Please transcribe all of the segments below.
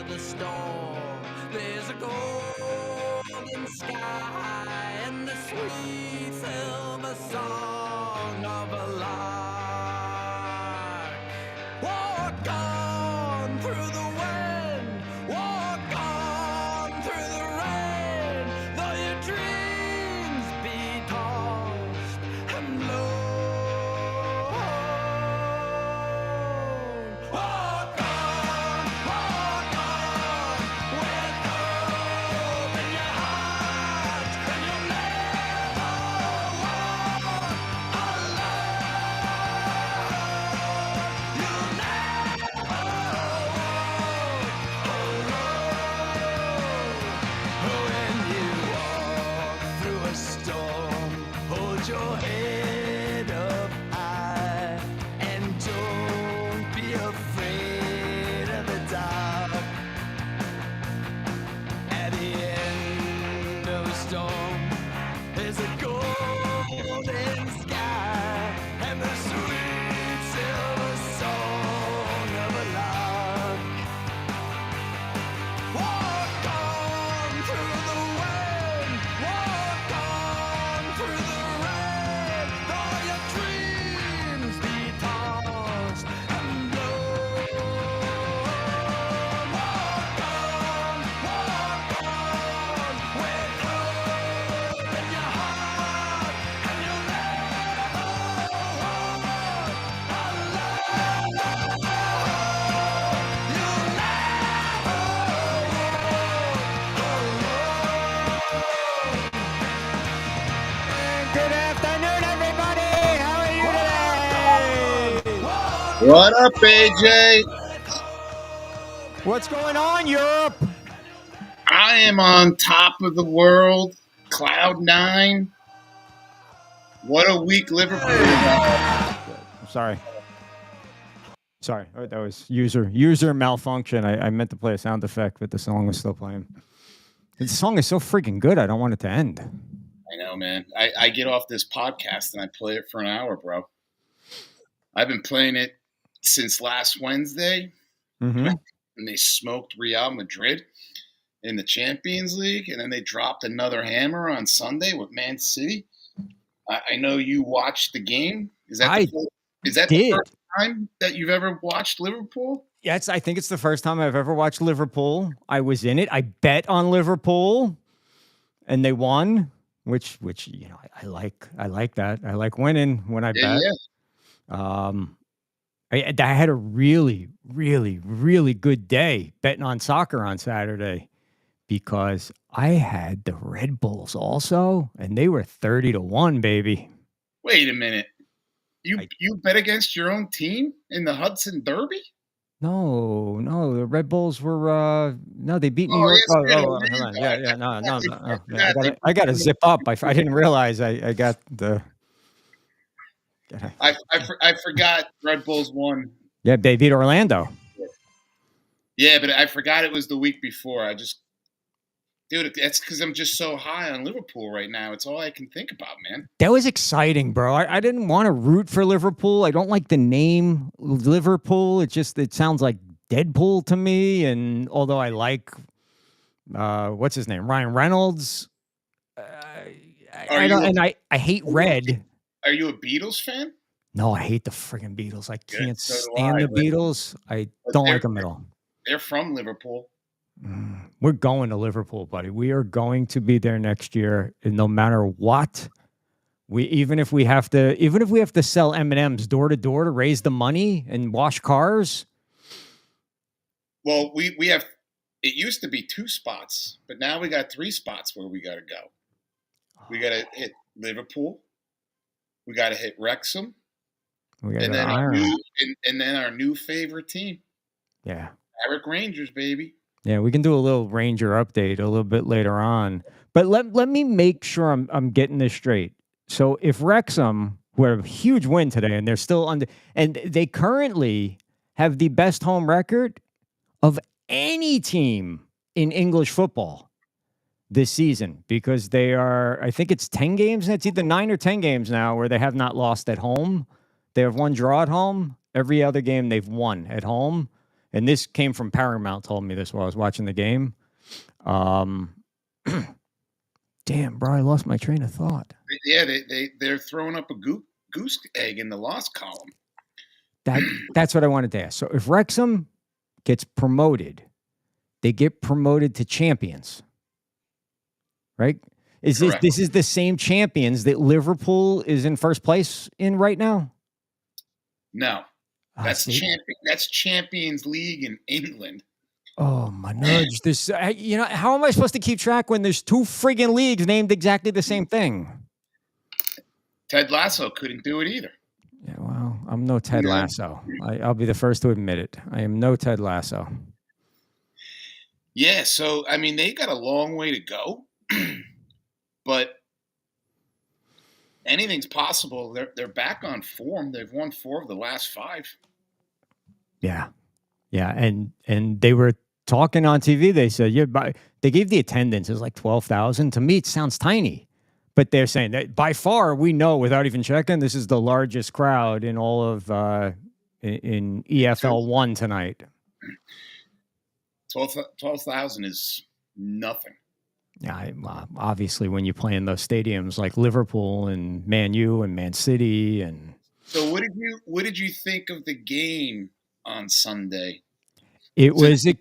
the storm. There's a golden sky and the sweet silver song of a lark. Walk on through the wind, walk on through the rain, though your dreams be tossed and blown. Walk on with hope in your heart, and you'll never walk alone. You'll never when you walk through a storm, hold your head up high and don't be afraid of the dark. At the end of a storm, there's a golden sky and the sweet silver song of a lark. Walk on through the wind, walk on through the rain, though your dreams be tossed and blown. Walk on with hope in your heart, and you'll never walk alone. You'll never Good afternoon, everybody. How are you today? What up, AJ? What's going on, Europe? I am on top of the world, cloud nine. What a week, Liverpool. Sorry. Oh, that was user malfunction. I meant to play a sound effect, but the song was still playing. The song is so freaking good. I don't want it to end. I know, man. I get off this podcast and I play it for an hour, bro. I've been playing it since last Wednesday, Mm-hmm. and they smoked Real Madrid in the Champions League, and then they dropped another hammer on Sunday with Man City. I know you watched the game. Is that the first time that you've ever watched Liverpool? Yes, I think it's the first time I've ever watched Liverpool. I was in it. I bet on Liverpool, and they won, which you know I like that. I like winning when I bet. Yeah. I had a really, really, really good day betting on soccer on Saturday because I had the Red Bulls also, and they were 30-1, baby. Wait a minute. You bet against your own team in the Hudson Derby? No, the Red Bulls were no, they beat New York. Hold on. Yeah, no. Yeah, I got to zip up. I didn't realize I got the. I forgot Red Bulls won. Yeah, they beat Orlando. Yeah, but I forgot it was the week before. Dude, that's because I'm just so high on Liverpool right now. It's all I can think about, man. That was exciting, bro. I didn't want to root for Liverpool. I don't like the name Liverpool. It sounds like Deadpool to me. And although I like, what's his name? Ryan Reynolds. I hate red. Are you a Beatles fan? No, I hate the friggin' Beatles. I can't stand the Beatles. I don't like them at all. They're from Liverpool. We're going to Liverpool, buddy. We are going to be there next year, and no matter what, even if we have to sell M&Ms door to door to raise the money and wash cars. Well, we have. It used to be 2 spots, but now we got 3 spots where we got to go. We got to hit Liverpool. We got to hit Wrexham, and then our new favorite team. Yeah, Eric Rangers, baby. Yeah, we can do a little Ranger update a little bit later on. But let me make sure I'm getting this straight. So if Wrexham, who had a huge win today, and they're still and they currently have the best home record of any team in English football this season, because they are, I think it's 10 games. It's either 9 or 10 games now where they have not lost at home. They have 1 draw at home. Every other game they've won at home. and this came from Paramount, told me this while I was watching the game. Damn, bro, I lost my train of thought. Yeah, they're throwing up a goose egg in the loss column. That's what I wanted to ask. So if Wrexham gets promoted, they get promoted to champions, right? Correct. This is the same champions that Liverpool is in first place in right now? No, that's See? That's Champions League in England. Oh my nudge! This, how am I supposed to keep track when there's two friggin' leagues named exactly the same thing? Ted Lasso couldn't do it either. Yeah, well, I'm no Ted Lasso. I'll be the first to admit it. I am no Ted Lasso. Yeah, so I mean, they got a long way to go, but anything's possible. They're back on form. They've won 4 of the last 5. Yeah, and they were talking on TV. They said, they gave the attendance as like 12,000. To me, it sounds tiny, but they're saying that by far, we know without even checking, this is the largest crowd in all of in EFL 1 tonight. 12,000 is nothing. Yeah, obviously, when you play in those stadiums like Liverpool and Man U and Man City, and so what did you think of the game on Sunday? It was go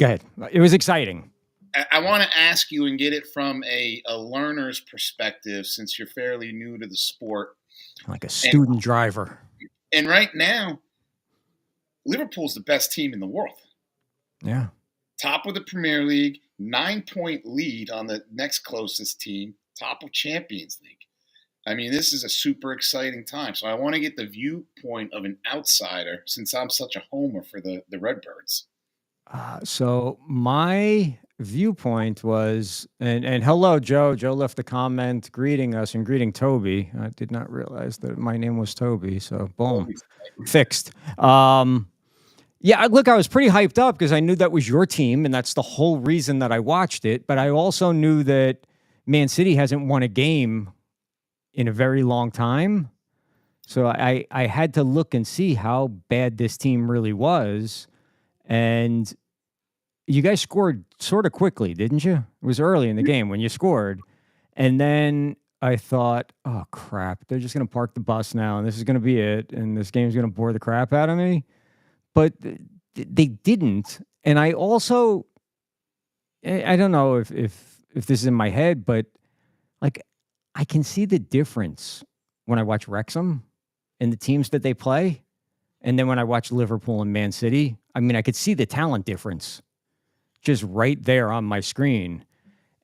ahead. It was exciting. I want to ask you and get it from a learner's perspective, since you're fairly new to the sport, Like a student driver. And right now, Liverpool's the best team in the world. Yeah. Top of the Premier League, 9-point lead on the next closest team, top of Champions League. I mean, this is a super exciting time. So I want to get the viewpoint of an outsider, since I'm such a homer for the Redbirds. So my viewpoint was, and hello, Joe. Joe left a comment greeting us and greeting Toby. I did not realize that my name was Toby. So boom, fixed. Yeah, look, I was pretty hyped up because I knew that was your team, and that's the whole reason that I watched it. But I also knew that Man City hasn't won a game in a very long time. So I had to look and see how bad this team really was. And you guys scored sort of quickly, didn't you? It was early in the game when you scored. And then I thought, oh, crap, they're just going to park the bus now, and this is going to be it, and this game's going to bore the crap out of me. But they didn't. And I also, I don't know if this is in my head, but like I can see the difference when I watch Wrexham and the teams that they play. And then when I watch Liverpool and Man City, I mean, I could see the talent difference just right there on my screen.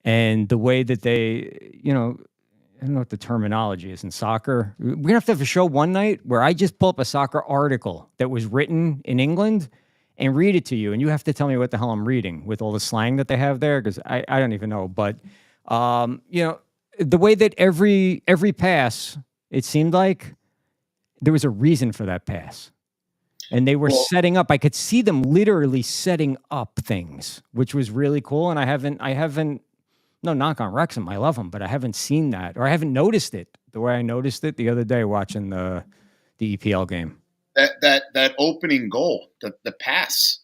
And the way that they, I don't know what the terminology is in soccer. We're going to have a show one night where I just pull up a soccer article that was written in England and read it to you. And you have to tell me what the hell I'm reading with all the slang that they have there, because I don't even know. But, the way that every pass, it seemed like there was a reason for that pass. And they were setting up. I could see them literally setting up things, which was really cool. And I haven't, no knock on Wrexham, I love them, but I haven't seen that, or I haven't noticed it the way I noticed it the other day watching the EPL game. That opening goal, the pass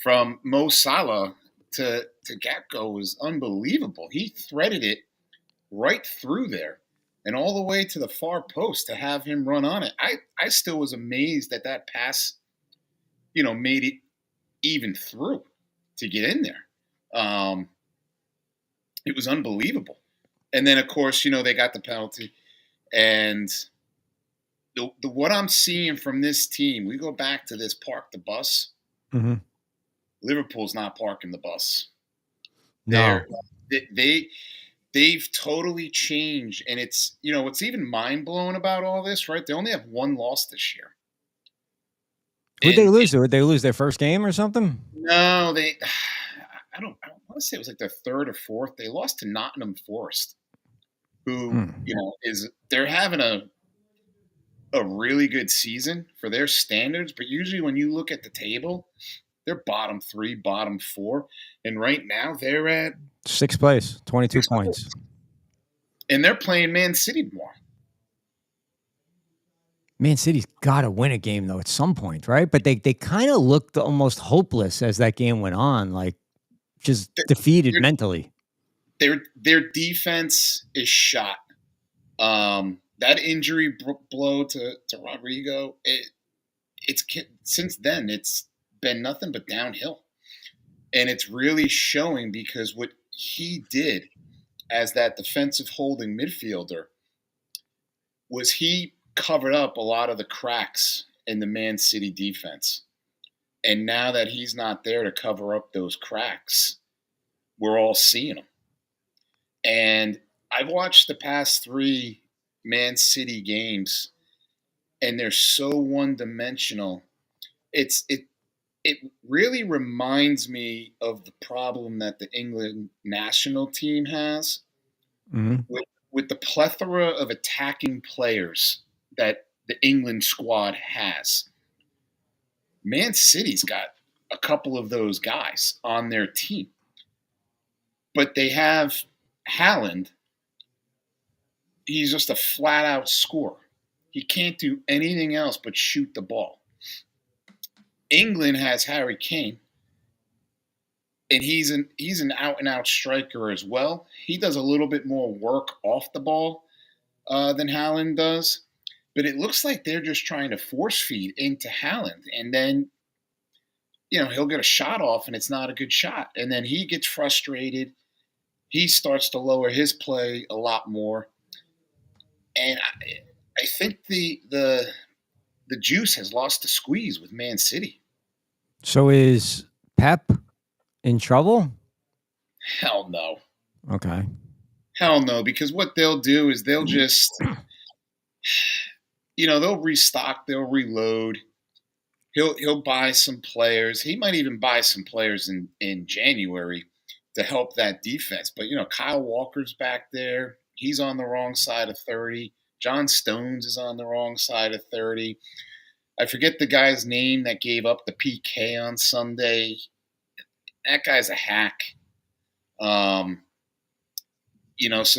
from Mo Salah to Gakpo was unbelievable. He threaded it right through there and all the way to the far post to have him run on it. I still was amazed that pass, made it even through to get in there. It was unbelievable. And then, of course, they got the penalty. And the what I'm seeing from this team, we go back to this park the bus. Mm-hmm. Liverpool's not parking the bus. No. They've totally changed. And it's, what's even mind-blowing about all this, right? They only have one loss this year. Would they lose? Would they lose their first game or something? No, I don't want to say it was like their third or fourth. They lost to Nottingham Forest, who, they're having a really good season for their standards. But usually when you look at the table, they're bottom 3, bottom 4. And right now they're at 6th place, 22 points. And they're playing Man City more. Man City's got to win a game though at some point, right? But they kind of looked almost hopeless as that game went on, like just defeated Their mentally. their defense is shot. That injury blow to Rodrigo, since then it's been nothing but downhill, and it's really showing because what he did as that defensive holding midfielder was he covered up a lot of the cracks in the Man City defense. And now that he's not there to cover up those cracks, we're all seeing them. And I've watched the past 3 Man City games, and they're so one-dimensional. It really reminds me of the problem that the England national team has Mhm. with the plethora of attacking players that the England squad has. Man City's got a couple of those guys on their team, but they have Haaland. He's just a flat out scorer. He can't do anything else but shoot the ball. England has Harry Kane, and he's an out and out striker as well. He does a little bit more work off the ball than Haaland does, but it looks like they're just trying to force feed into Haaland, and then he'll get a shot off, and it's not a good shot, and then he gets frustrated. He starts to lower his play a lot more, and I think the juice has lost the squeeze with Man City. So is Pep in trouble? Hell no. Okay. Hell no, because what they'll do is they'll just, they'll restock, they'll reload. He'll buy some players. He might even buy some players in January to help that defense. But Kyle Walker's back there. He's on the wrong side of 30. John Stones is on the wrong side of 30. I forget the guy's name that gave up the PK on Sunday. That guy's a hack. So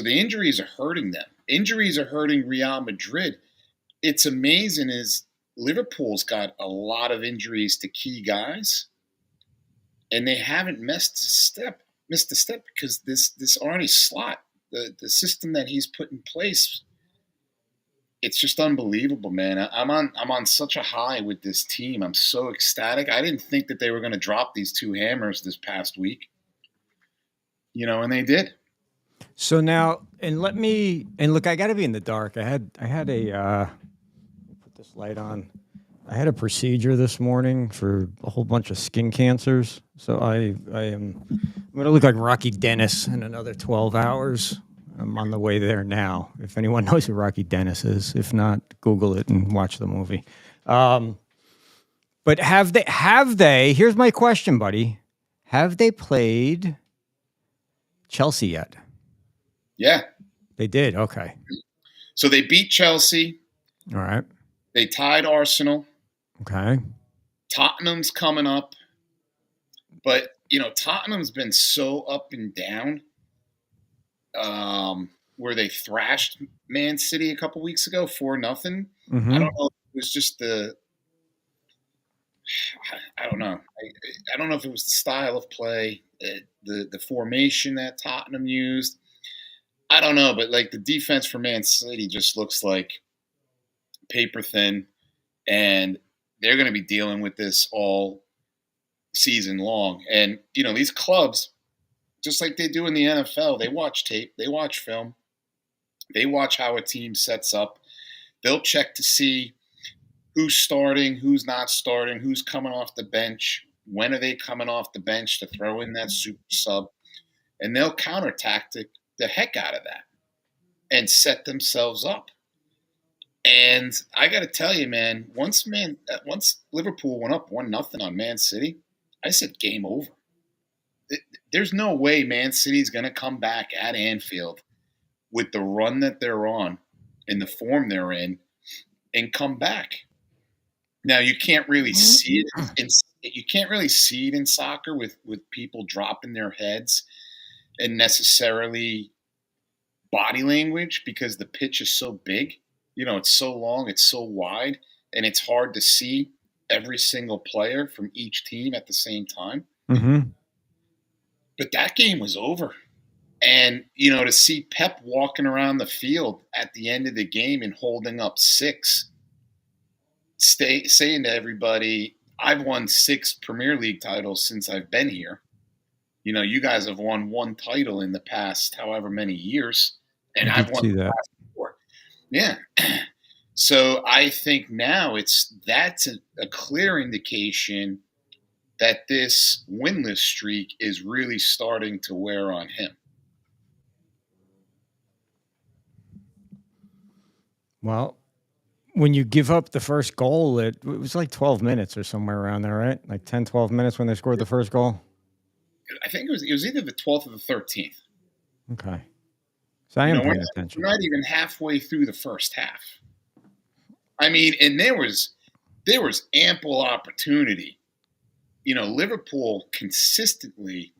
the injuries are hurting them. Injuries are hurting Real Madrid. It's amazing is Liverpool's got a lot of injuries to key guys, and they haven't missed a step because this Arnie Slot, the system that he's put in place, it's just unbelievable, man. I'm on such a high with this team. I'm so ecstatic. I didn't think that they were going to drop these 2 hammers this past week, and they did. So now, and look, I got to be in the dark. I had a put this light on. I had a procedure this morning for a whole bunch of skin cancers. So I'm going to look like Rocky Dennis in another 12 hours. I'm on the way there now. If anyone knows who Rocky Dennis is, if not, Google it and watch the movie. But have they? Here's my question, buddy. Have they played Chelsea yet? Yeah. They did. Okay. So they beat Chelsea. All right. They tied Arsenal. Okay. Tottenham's coming up. But, Tottenham's been so up and down. Where they thrashed Man City a couple weeks ago 4-0. Mm-hmm. I don't know if it was just I don't know. I don't know if it was the style of play, the formation that Tottenham used. I don't know, but like the defense for Man City just looks like paper thin, and they're going to be dealing with this all season long. And these clubs, just like they do in the NFL, they watch tape, they watch film, they watch how a team sets up. They'll check to see who's starting, who's not starting, who's coming off the bench, when are they coming off the bench to throw in that super sub, and they'll counter tactic the heck out of that and set themselves up. And I got to tell you, man, once Liverpool went up 1-0 on Man City, I said game over. There's no way Man City's going to come back at Anfield with the run that they're on and the form they're in and come back. Now you can't really see it in soccer with people dropping their heads and necessarily body language because the pitch is so big. It's so long, it's so wide, and it's hard to see every single player from each team at the same time. Mm-hmm. But that game was over. And, to see Pep walking around the field at the end of the game and holding up six, saying to everybody, I've won 6 Premier League titles since I've been here. You guys have won 1 title in the past however many years, and I I've did won see the that. last 4. Yeah. So I think now that's a clear indication that this winless streak is really starting to wear on him. Well, when you give up the first goal, it was like 12 minutes or somewhere around there, right? Like 10, 12 minutes when they scored the first goal. I think it was either the 12th or the 13th. Okay. So I am We're paying not, attention. we're not even halfway through the first half. I mean, and there was ample opportunity. Liverpool consistently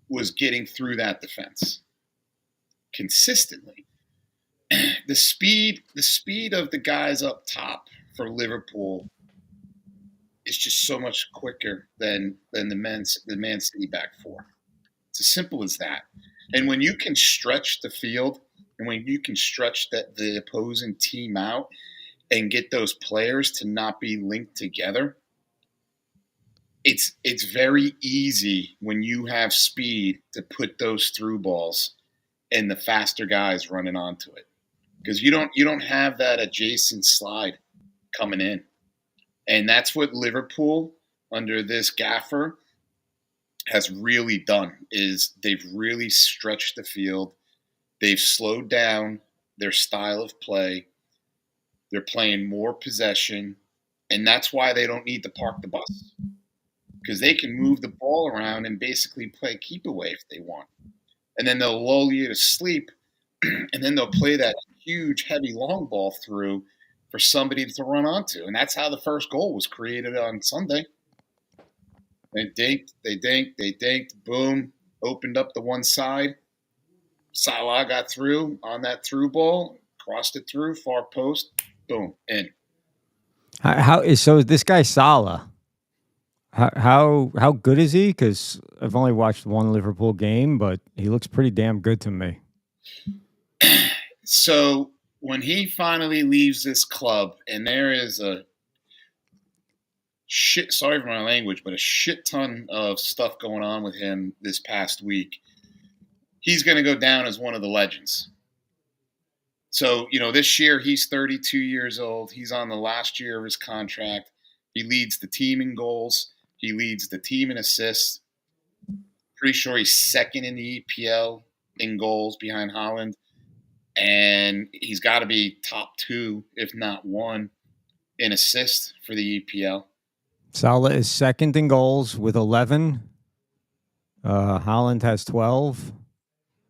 was getting through that defense. Consistently. The speed of the guys up top for Liverpool is just so much quicker than the Man City back four. It's as simple as that. And when you can stretch the field and when you can stretch the opposing team out and get those players to not be linked together, it's very easy when you have speed to put those through balls and the faster guys running onto it. Because you don't have that adjacent slide coming in. And that's what Liverpool under this gaffer has really done is they've really stretched the field. They've slowed down their style of play. They're playing more possession, and that's why they don't need to park the bus because they can move the ball around and basically play keep away if they want. And then they'll lull you to sleep, and then they'll play that huge, heavy long ball through for somebody to run onto. And that's how the first goal was created on Sunday. They dinked, boom, opened up the one side. Salah got through on that through ball, crossed it through, far post, boom, in. So this guy Salah? How good is he? Because I've only watched one Liverpool game, but he looks pretty damn good to me. So when he finally leaves this club, and there is a shit, sorry for my language, but a shit ton of stuff going on with him this past week, he's going to go down as one of the legends. So, this year he's 32 years old. He's on the last year of his contract. He leads the team in goals. He leads the team in assists. Pretty sure he's second in the EPL in goals behind Haaland. And he's got to be top 2, if not 1, in assists for the EPL. Salah is second in goals with 11. Haaland has 12.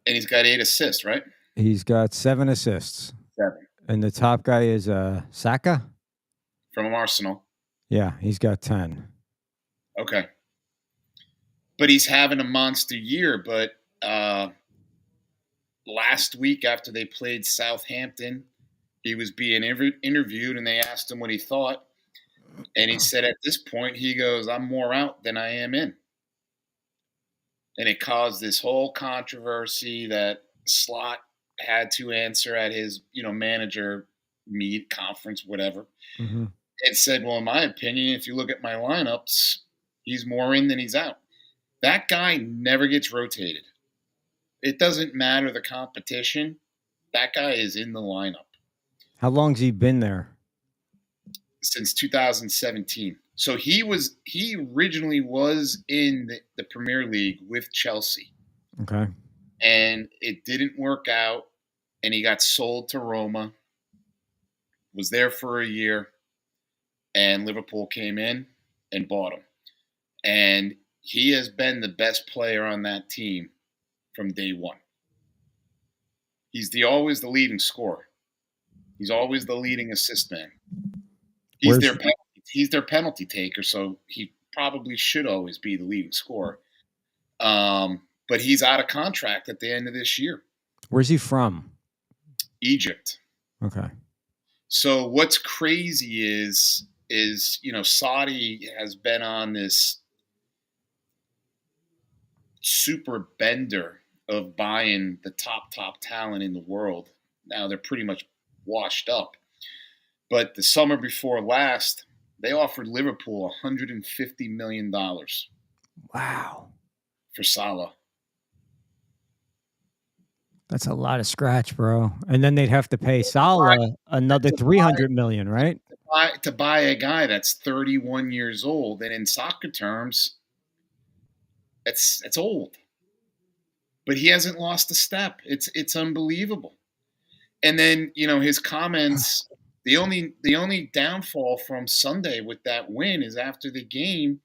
And he's got 8 assists, right? He's got 7 assists. 7. And the top guy is Saka. From Arsenal. Yeah, he's got 10. Okay. But he's having a monster year. But last week after they played Southampton, he was being interviewed and they asked him what he thought. And he said at this point, he goes, I'm more out than I am in. And it caused this whole controversy that Slot had to answer at his, manager meet, conference, whatever. Mm-hmm. And said, well, in my opinion, if you look at my lineups, he's more in than he's out. That guy never gets rotated. It doesn't matter the competition. That guy is in the lineup. How long's he been there? Since 2017. So he originally was in the Premier League with Chelsea. Okay. And it didn't work out. And he got sold to Roma. Was there for a year. And Liverpool came in and bought him. And he has been the best player on that team from day one. He's always the leading scorer. He's always the leading assist man. He's their penalty taker, so he probably should always be the leading scorer. But he's out of contract at the end of this year. Where's he from? Egypt. Okay. So what's crazy is Saudi has been on this super bender of buying the top talent in the world. Now they're pretty much washed up. But the summer before last, they offered Liverpool $150 million Wow. for Salah. That's a lot of scratch, bro. And then they'd have to pay buy, Salah another to 300 million, right? buy a guy that's 31 years old, and in soccer terms, that's old. But he hasn't lost a step. It's unbelievable. And then his comments. The only downfall from Sunday with that win is after the game,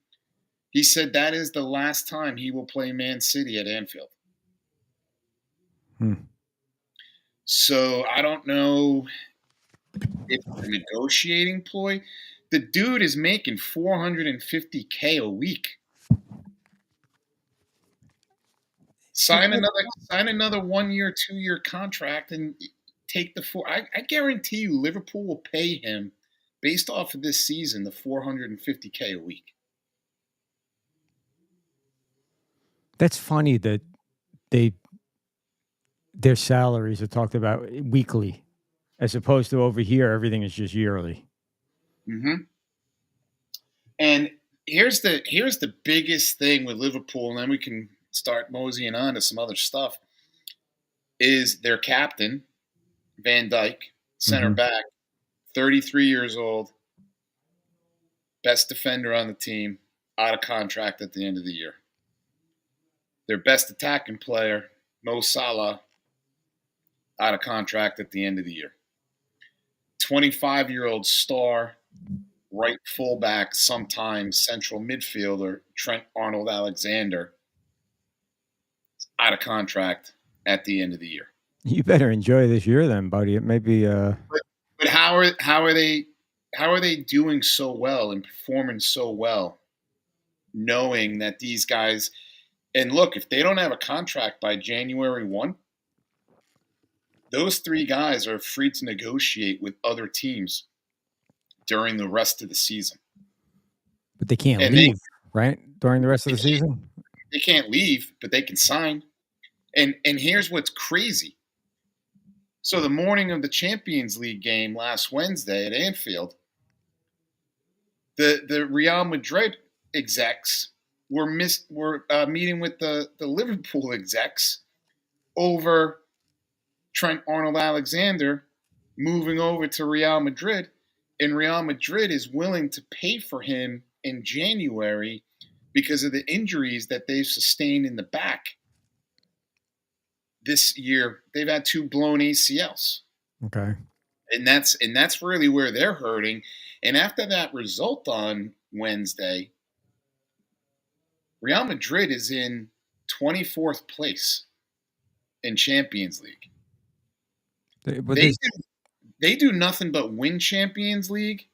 he said that is the last time he will play Man City at Anfield. Hmm. So I don't know if it's a negotiating ploy. The dude is making $450K a week. Sign another 1 year, 2 year contract and take the four. I guarantee you Liverpool will pay him based off of this season the $450K a week. That's funny that they their salaries are talked about weekly, as opposed to over here, everything is just yearly. Mm-hmm. And here's the biggest thing with Liverpool, and then we can start moseying on to some other stuff. Is their captain, Van Dijk, center Mhm. back, 33 years old, best defender on the team, out of contract at the end of the year. Their best attacking player, Mo Salah, out of contract at the end of the year. 25-year-old star, right fullback, sometimes central midfielder, Trent Arnold-Alexander, out of contract at the end of the year. You better enjoy this year then, buddy. It may be But how are they doing so well and performing so well, knowing that these guys, and look, if they don't have a contract by January 1, those three guys are free to negotiate with other teams during the rest of the season. but they can't And leave, right? During the rest of the season? they can't leave, but they can sign. And here's what's crazy. So the morning of the Champions League game last Wednesday at Anfield, the Real Madrid execs were meeting with the Liverpool execs over Trent Arnold-Alexander moving over to Real Madrid, and Real Madrid is willing to pay for him in January because of the injuries that they've sustained in the back. This year, they've had 2 blown ACLs. Okay. And that's really where they're hurting. And after that result on Wednesday, Real Madrid is in 24th place in Champions League. But They do nothing but win Champions League.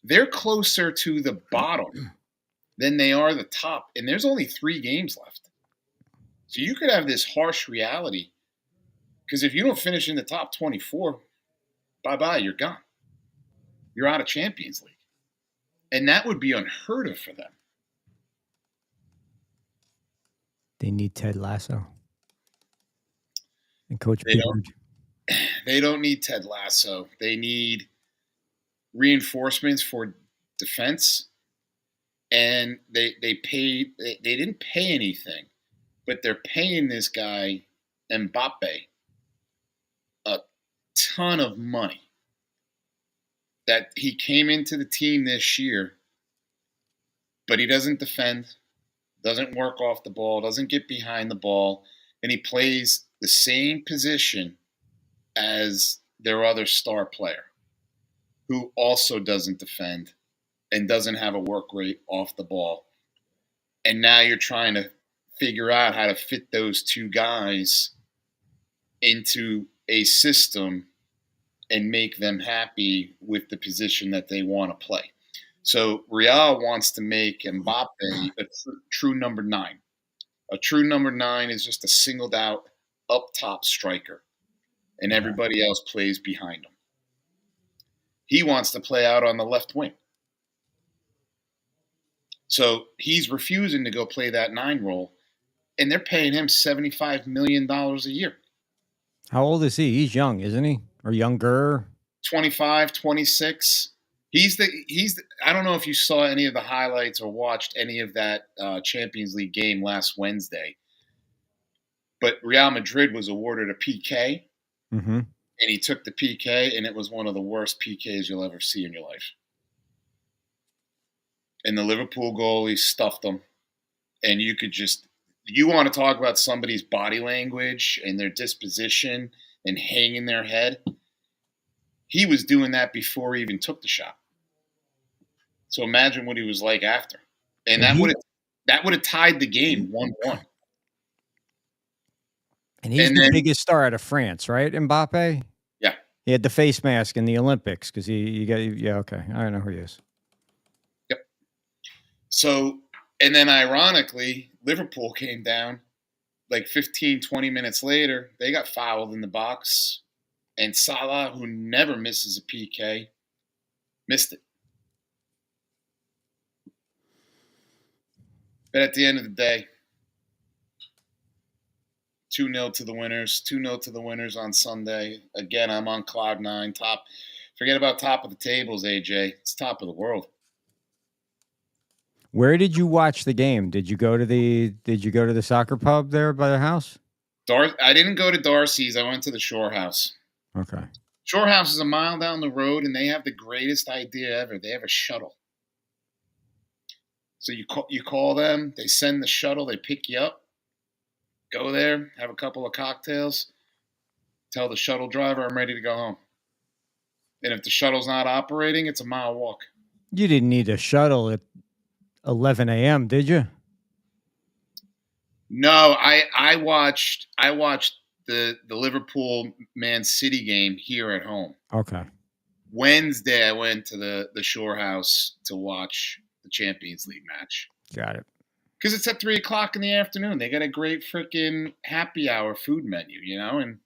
They're closer to the bottom than they are the top, and there's only 3 games left. So you could have this harsh reality, because if you don't finish in the top 24, bye-bye, you're gone. You're out of Champions League. And that would be unheard of for them. they need Ted Lasso and Coach They don't. Beard. They don't need Ted Lasso. They need reinforcements for defense. And they didn't pay anything, but they're paying this guy Mbappe a ton of money. That he came into the team this year, but he doesn't defend, doesn't work off the ball, doesn't get behind the ball, and he plays the same position as their other star player, who also doesn't defend and doesn't have a work rate off the ball. And now you're trying to figure out how to fit those 2 guys into a system and make them happy with the position that they want to play. So Real wants to make Mbappe a true number 9. A true number 9 is just a singled out up top striker, and everybody else plays behind him. He wants to play out on the left wing. So he's refusing to go play that 9 role, and they're paying him $75 million a year. How old is he? He's young, isn't he? Or younger? 25, 26. I don't know if you saw any of the highlights or watched any of that Champions League game last Wednesday, but Real Madrid was awarded a PK, Mm-hmm. and he took the PK, and it was one of the worst PKs you'll ever see in your life. And the Liverpool goalie stuffed him, and you want to talk about somebody's body language and their disposition and hanging their head. He was doing that before he even took the shot. So imagine what he was like after. And that would have tied the game 1-1. And he's the biggest star out of France, right? Mbappe? Yeah. He had the face mask in the Olympics because okay. I don't know who he is. Yep. So, and then ironically, Liverpool came down like 15, 20 minutes later. They got fouled in the box. And Salah, who never misses a PK, missed it. But at the end of the day, 2-0 to the winners. 2-0 to the winners on Sunday. Again, I'm on cloud 9. Forget about top of the tables, AJ. It's top of the world. Where did you watch the game? Did you go to the soccer pub there by the house? I didn't go to Darcy's. I went to the Shore House. Okay. Shore House is a mile down the road, and they have the greatest idea ever. They have a shuttle. So you call them, they send the shuttle, they pick you up, go there, have a couple of cocktails, tell the shuttle driver I'm ready to go home. And if the shuttle's not operating, it's a mile walk. You didn't need a shuttle at 11 a.m., did you? No, I watched the Liverpool Man City game here at home. Okay. Wednesday, I went to the Shore House to watch the Champions League match. Got it. Because it's at 3 o'clock in the afternoon. They got a great freaking happy hour food menu, and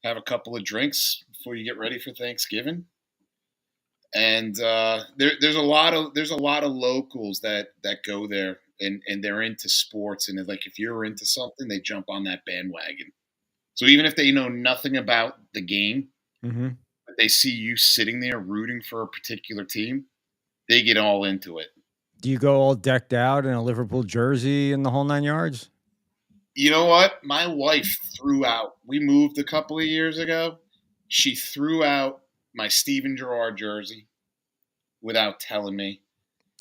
have a couple of drinks before you get ready for Thanksgiving. And there's a lot of locals that go there, and they're into sports, and like if you're into something, they jump on that bandwagon. So even if they know nothing about the game, Mm-hmm. but they see you sitting there rooting for a particular team, they get all into it. Do you go all decked out in a Liverpool jersey and the whole 9 yards? You know what? My wife threw out. We moved a couple of years ago. She threw out my Steven Gerrard jersey without telling me.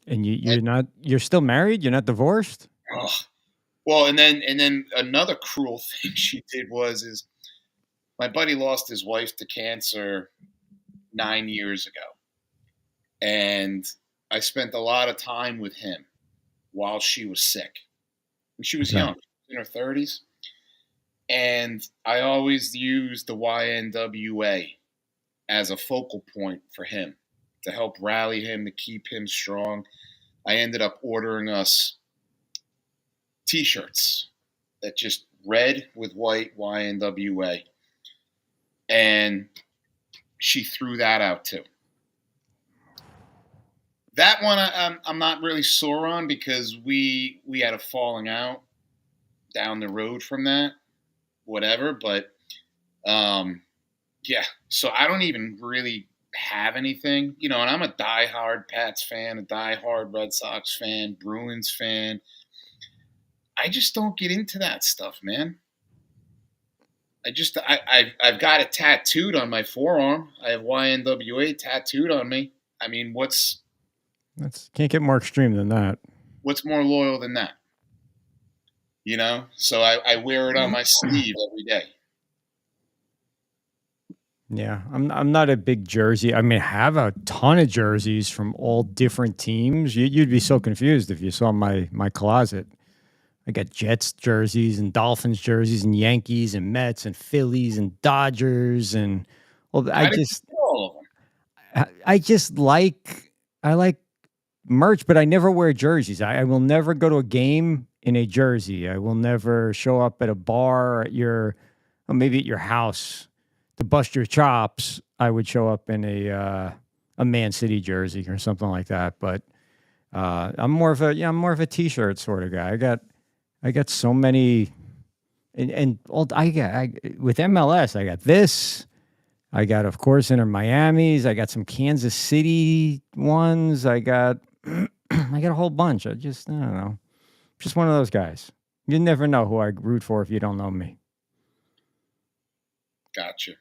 And you're still married? You're not divorced? Oh. Well, and then another cruel thing she did is my buddy lost his wife to cancer 9 years ago. And I spent a lot of time with him while she was sick. And she was young, in her 30s. And I always used the YNWA as a focal point for him to help rally him, to keep him strong. I ended up ordering us T-shirts that just red with white YNWA. And she threw that out too. That one I'm not really sore on because we had a falling out down the road from that, whatever. But yeah, so I don't even really have anything, and I'm a diehard Pats fan, a diehard Red Sox fan, Bruins fan. I just don't get into that stuff, man. I've got it tattooed on my forearm. I have YNWA tattooed on me. I mean, can't get more extreme than that. What's more loyal than that? So I wear it on my sleeve every day. Yeah, I'm not a big jersey. I mean, I have a ton of jerseys from all different teams. You'd be so confused if you saw my closet. I got Jets jerseys and Dolphins jerseys and Yankees and Mets and Phillies and Dodgers and I like merch, but I never wear jerseys. I will never go to a game in a jersey. I will never show up at a bar maybe at your house to bust your chops, I would show up in a Man City jersey or something like that. But I'm more of a t-shirt sort of guy. I got so many, and all with MLS, I got this. I got, of course, Inter Miami's. I got some Kansas City ones. I got I got a whole bunch. I don't know. Just one of those guys. You never know who I root for if you don't know me. Gotcha.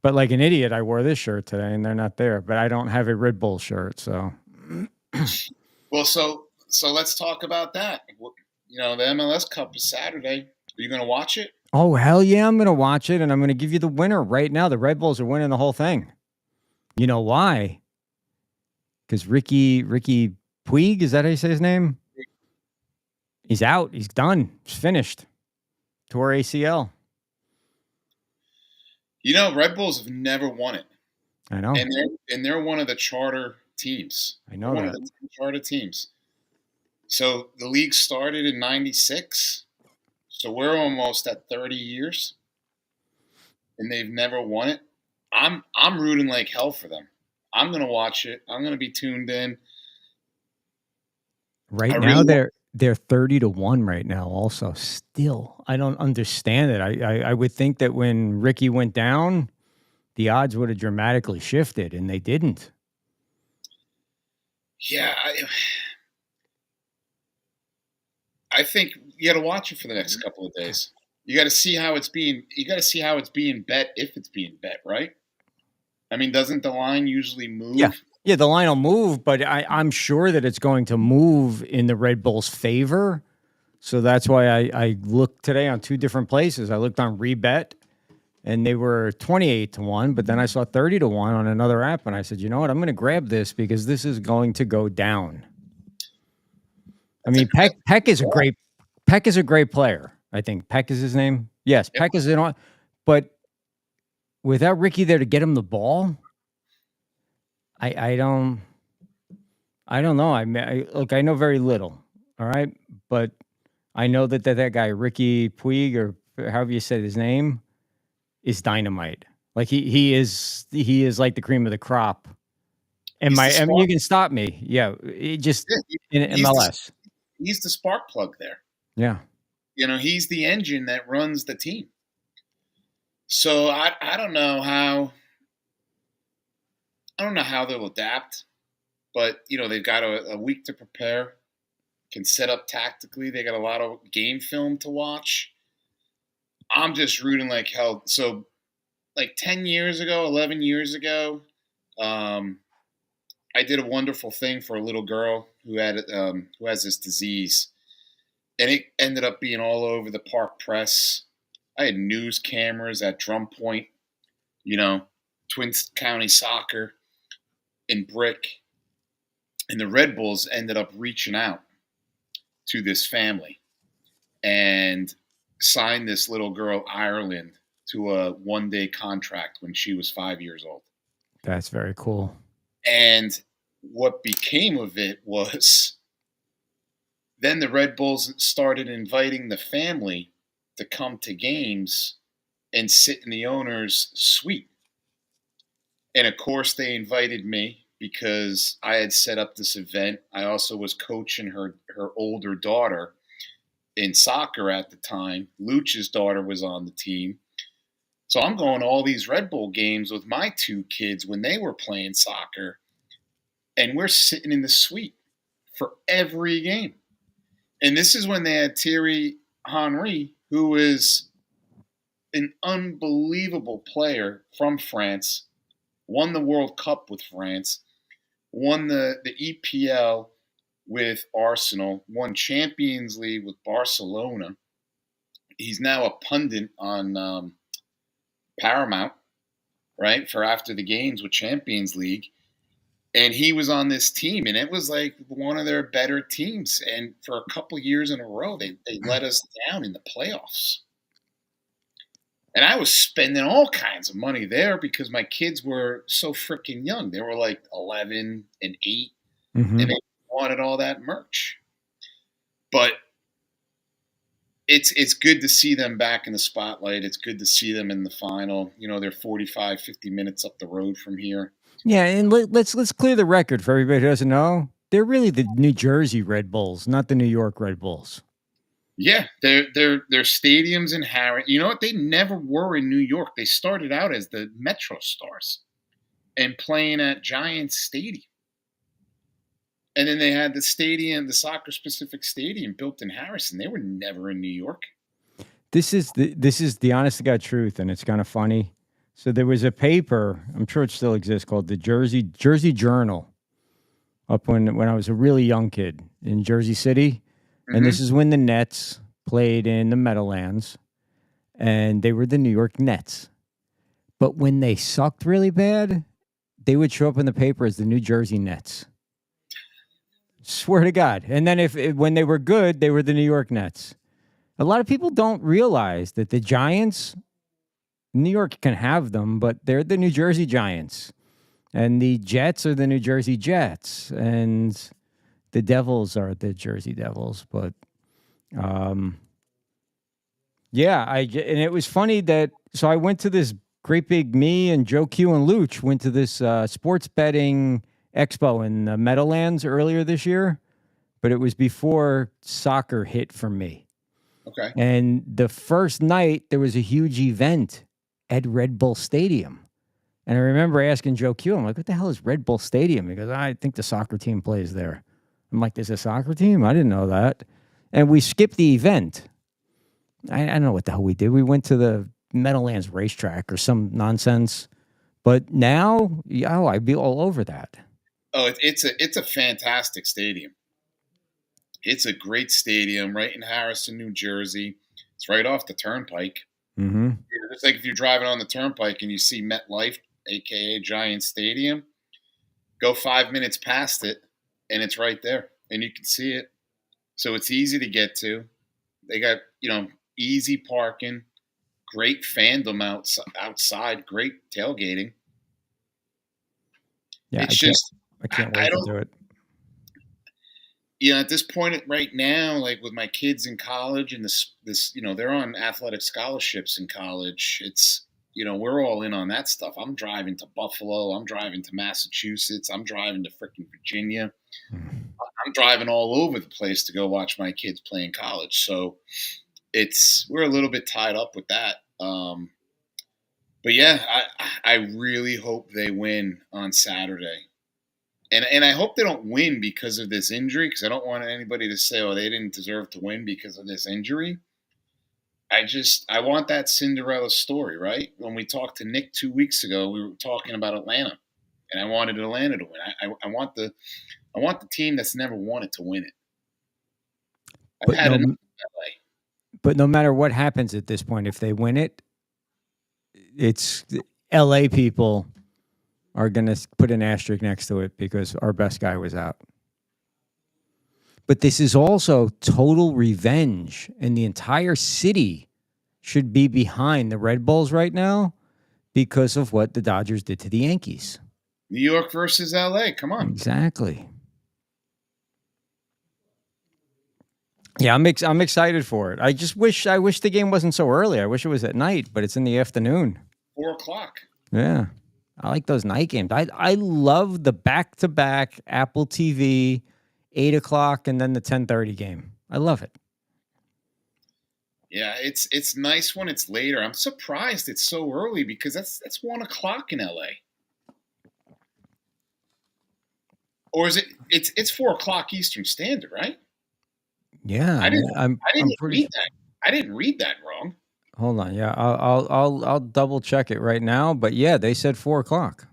But like an idiot, I wore this shirt today, and they're not there. But I don't have a Red Bull shirt, so. Well, so let's talk about that. You know, the MLS Cup is Saturday. Are you going to watch it? Oh, hell yeah, I'm going to watch it, and I'm going to give you the winner right now. The Red Bulls are winning the whole thing. You know why? Because Ricky Puig, is that how you say his name? He's out. He's done. He's finished. Tore ACL. You know, Red Bulls have never won it. I know. And they're one of the charter teams. I know They're one that. of the charter teams. So the league started in 96. So we're almost at 30 years. And they've never won it. I'm rooting like hell for them. I'm going to watch it. I'm going to be tuned in. Right now, they're 30-1 right now. Also, still, I don't understand it. I would think that when Ricky went down, the odds would have dramatically shifted, and they didn't. Yeah, I think you got to watch it for the next couple of days. You got to see how it's being. You got to see how it's being bet, if it's being bet, right? I mean, doesn't the line usually move? Yeah, the line will move, but I'm sure that it's going to move in the Red Bulls' favor. So that's why I looked today on two different places. I looked on Rebet, and they were 28-1, but then I saw 30-1 on another app, and I said, you know what? I'm going to grab this because this is going to go down. I mean, Peck is a great player. I think Peck is his name. Yes, Peck is it on, but without Ricky there to get him the ball, I don't know. I know very little. All right, but I know that guy Ricky Puig, or however you say his name, is dynamite. Like he is like the cream of the crop. I mean, you can stop me. Yeah, in MLS. He's the spark plug there. Yeah. You know, he's the engine that runs the team. So I don't know how they'll adapt, but you know, they've got a week to prepare, can set up tactically. They got a lot of game film to watch. I'm just rooting like hell. So like 10 years ago, 11 years ago, I did a wonderful thing for a little girl who has this disease, and it ended up being all over the park press. I had news cameras at Drum Point, you know, Twin County Soccer, in Brick, and the Red Bulls ended up reaching out to this family and signed this little girl, Ireland, to a one-day contract when she was 5 years old. That's very cool. And what became of it was then the Red Bulls started inviting the family to come to games and sit in the owner's suite. And of course, they invited me because I had set up this event. I also was coaching her older daughter in soccer at the time. Luch's daughter was on the team. So I'm going to all these Red Bull games with my two kids when they were playing soccer. And we're sitting in the suite for every game. And this is when they had Thierry Henry, who is an unbelievable player from France, won the World Cup with France, won the EPL with Arsenal, won Champions League with Barcelona. He's now a pundit on Paramount, right, for after the games with Champions League. And he was on this team, and it was like one of their better teams. And for a couple years in a row, they let us down in the playoffs. And I was spending all kinds of money there because my kids were so freaking young. They were like 11 and 8, Mm-hmm. and they wanted all that merch. But it's good to see them back in the spotlight. It's good to see them in the final. They're 45, 50 minutes up the road from here. Yeah, and let's clear the record for everybody who doesn't know. They're really the New Jersey Red Bulls, not the New York Red Bulls. Yeah, their stadiums in Harris. You know what? They never were in New York. They started out as the Metro Stars and playing at Giants Stadium. And then they had the stadium, the soccer specific stadium built in Harrison. They were never in New York. This is the honest to God truth, and it's kind of funny. So there was a paper, I'm sure it still exists, called the Jersey Journal, up when I was a really young kid in Jersey City, and this is when the Nets played in the Meadowlands, and they were the New York Nets. But when they sucked really bad, they would show up in the paper as the New Jersey Nets. Swear to God. And then if when they were good, they were the New York Nets. A lot of people don't realize that the Giants, New York can have them, but they're the New Jersey Giants. And the Jets are the New Jersey Jets. And the Devils are the Jersey Devils. But yeah, and it was funny that, so I went to this great big, me and Joe Q and Luch went to this sports betting expo in the Meadowlands earlier this year, but it was before soccer hit for me. Okay. And the first night, there was a huge event at Red Bull Stadium. And I remember asking Joe Q, I'm like, what the hell is Red Bull Stadium? He goes, I think the soccer team plays there. I'm like, there's a soccer team? I didn't know that. And we skipped the event. I don't know what the hell we did. We went to the Meadowlands racetrack or some nonsense. But now, I'd be all over that. Oh, it's a fantastic stadium. It's a great stadium right in Harrison, New Jersey. It's right off the turnpike. Mm-hmm. It's like if you're driving on the turnpike and you see MetLife, aka Giant Stadium, go 5 minutes past it, and it's right there, and you can see it. So it's easy to get to. They got easy parking, great fandom outside, great tailgating. Yeah, it's I can't wait to do it. At this point right now, like with my kids in college and this they're on athletic scholarships in college. It's we're all in on that stuff. I'm driving to Buffalo. I'm driving to Massachusetts. I'm driving to freaking Virginia. I'm driving all over the place to go watch my kids play in college. So we're a little bit tied up with that. But yeah, I really hope they win on Saturday. And I hope they don't win because of this injury, because I don't want anybody to say, oh, they didn't deserve to win because of this injury. I want that Cinderella story, right? When we talked to Nick 2 weeks ago, we were talking about Atlanta, and I wanted Atlanta to win. I want the team that's never won it to win it. I've had enough that way. But no matter what happens at this point, if they win it, it's LA people are going to put an asterisk next to it because our best guy was out. But this is also total revenge, and the entire city should be behind the Red Bulls right now because of what the Dodgers did to the Yankees. New York versus LA, come on. Exactly. Yeah, I'm excited for it. I wish the game wasn't so early. I wish it was at night, but it's in the afternoon. 4:00. Yeah. I like those night games. I love the back-to-back Apple TV, 8 o'clock, and then the 10:30 game. I love it. Yeah, it's nice when it's later. I'm surprised it's so early because that's 1 o'clock in LA. Or is it's 4 o'clock Eastern Standard, right? Yeah, I didn't pretty read that. I didn't read that wrong. Hold on, yeah, I'll double check it right now. But yeah, they said 4 o'clock.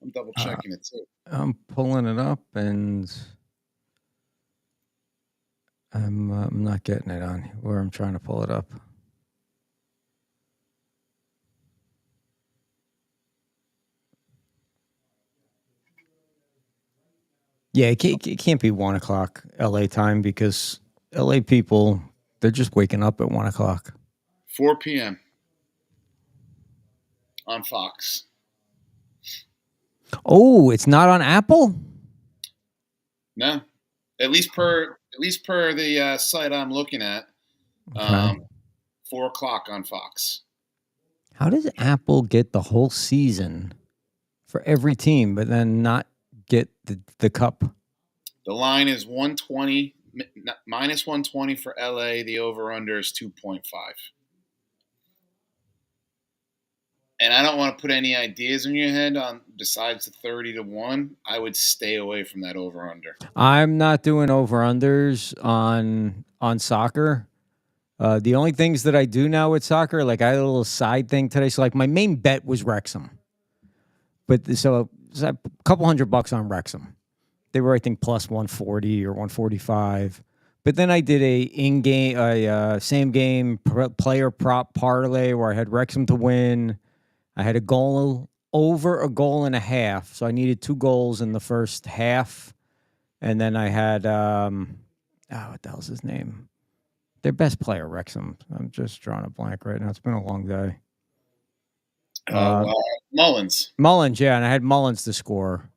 I'm double checking it too. I'm pulling it up, and I'm not getting it on where I'm trying to pull it up. Yeah, it can't be 1 o'clock LA time because LA people, they're just waking up at 1 o'clock. 4 p.m. on Fox. Oh, it's not on Apple? No, at least per at least per the site I'm looking at, Okay. 4 o'clock on Fox. How does Apple get the whole season for every team, but then not get the cup? The line is 120 minus 120 for LA. The over under is 2.5. And I don't want to put any ideas in your head on besides the 30-1. I would stay away from that over under. I'm not doing over unders on soccer. The only things that I do now with soccer, like I had a little side thing today. So like my main bet was Wrexham, but so a couple $100 on Wrexham. They were I think plus 140 or 145. But then I did same game player prop parlay where I had Wrexham to win. I had a goal over a goal and a half, so I needed 2 goals in the first half, and then I had what the hell's his name? Their best player, Wrexham. I'm just drawing a blank right now. It's been a long day. Mullins. Mullins, yeah, and I had Mullins to score,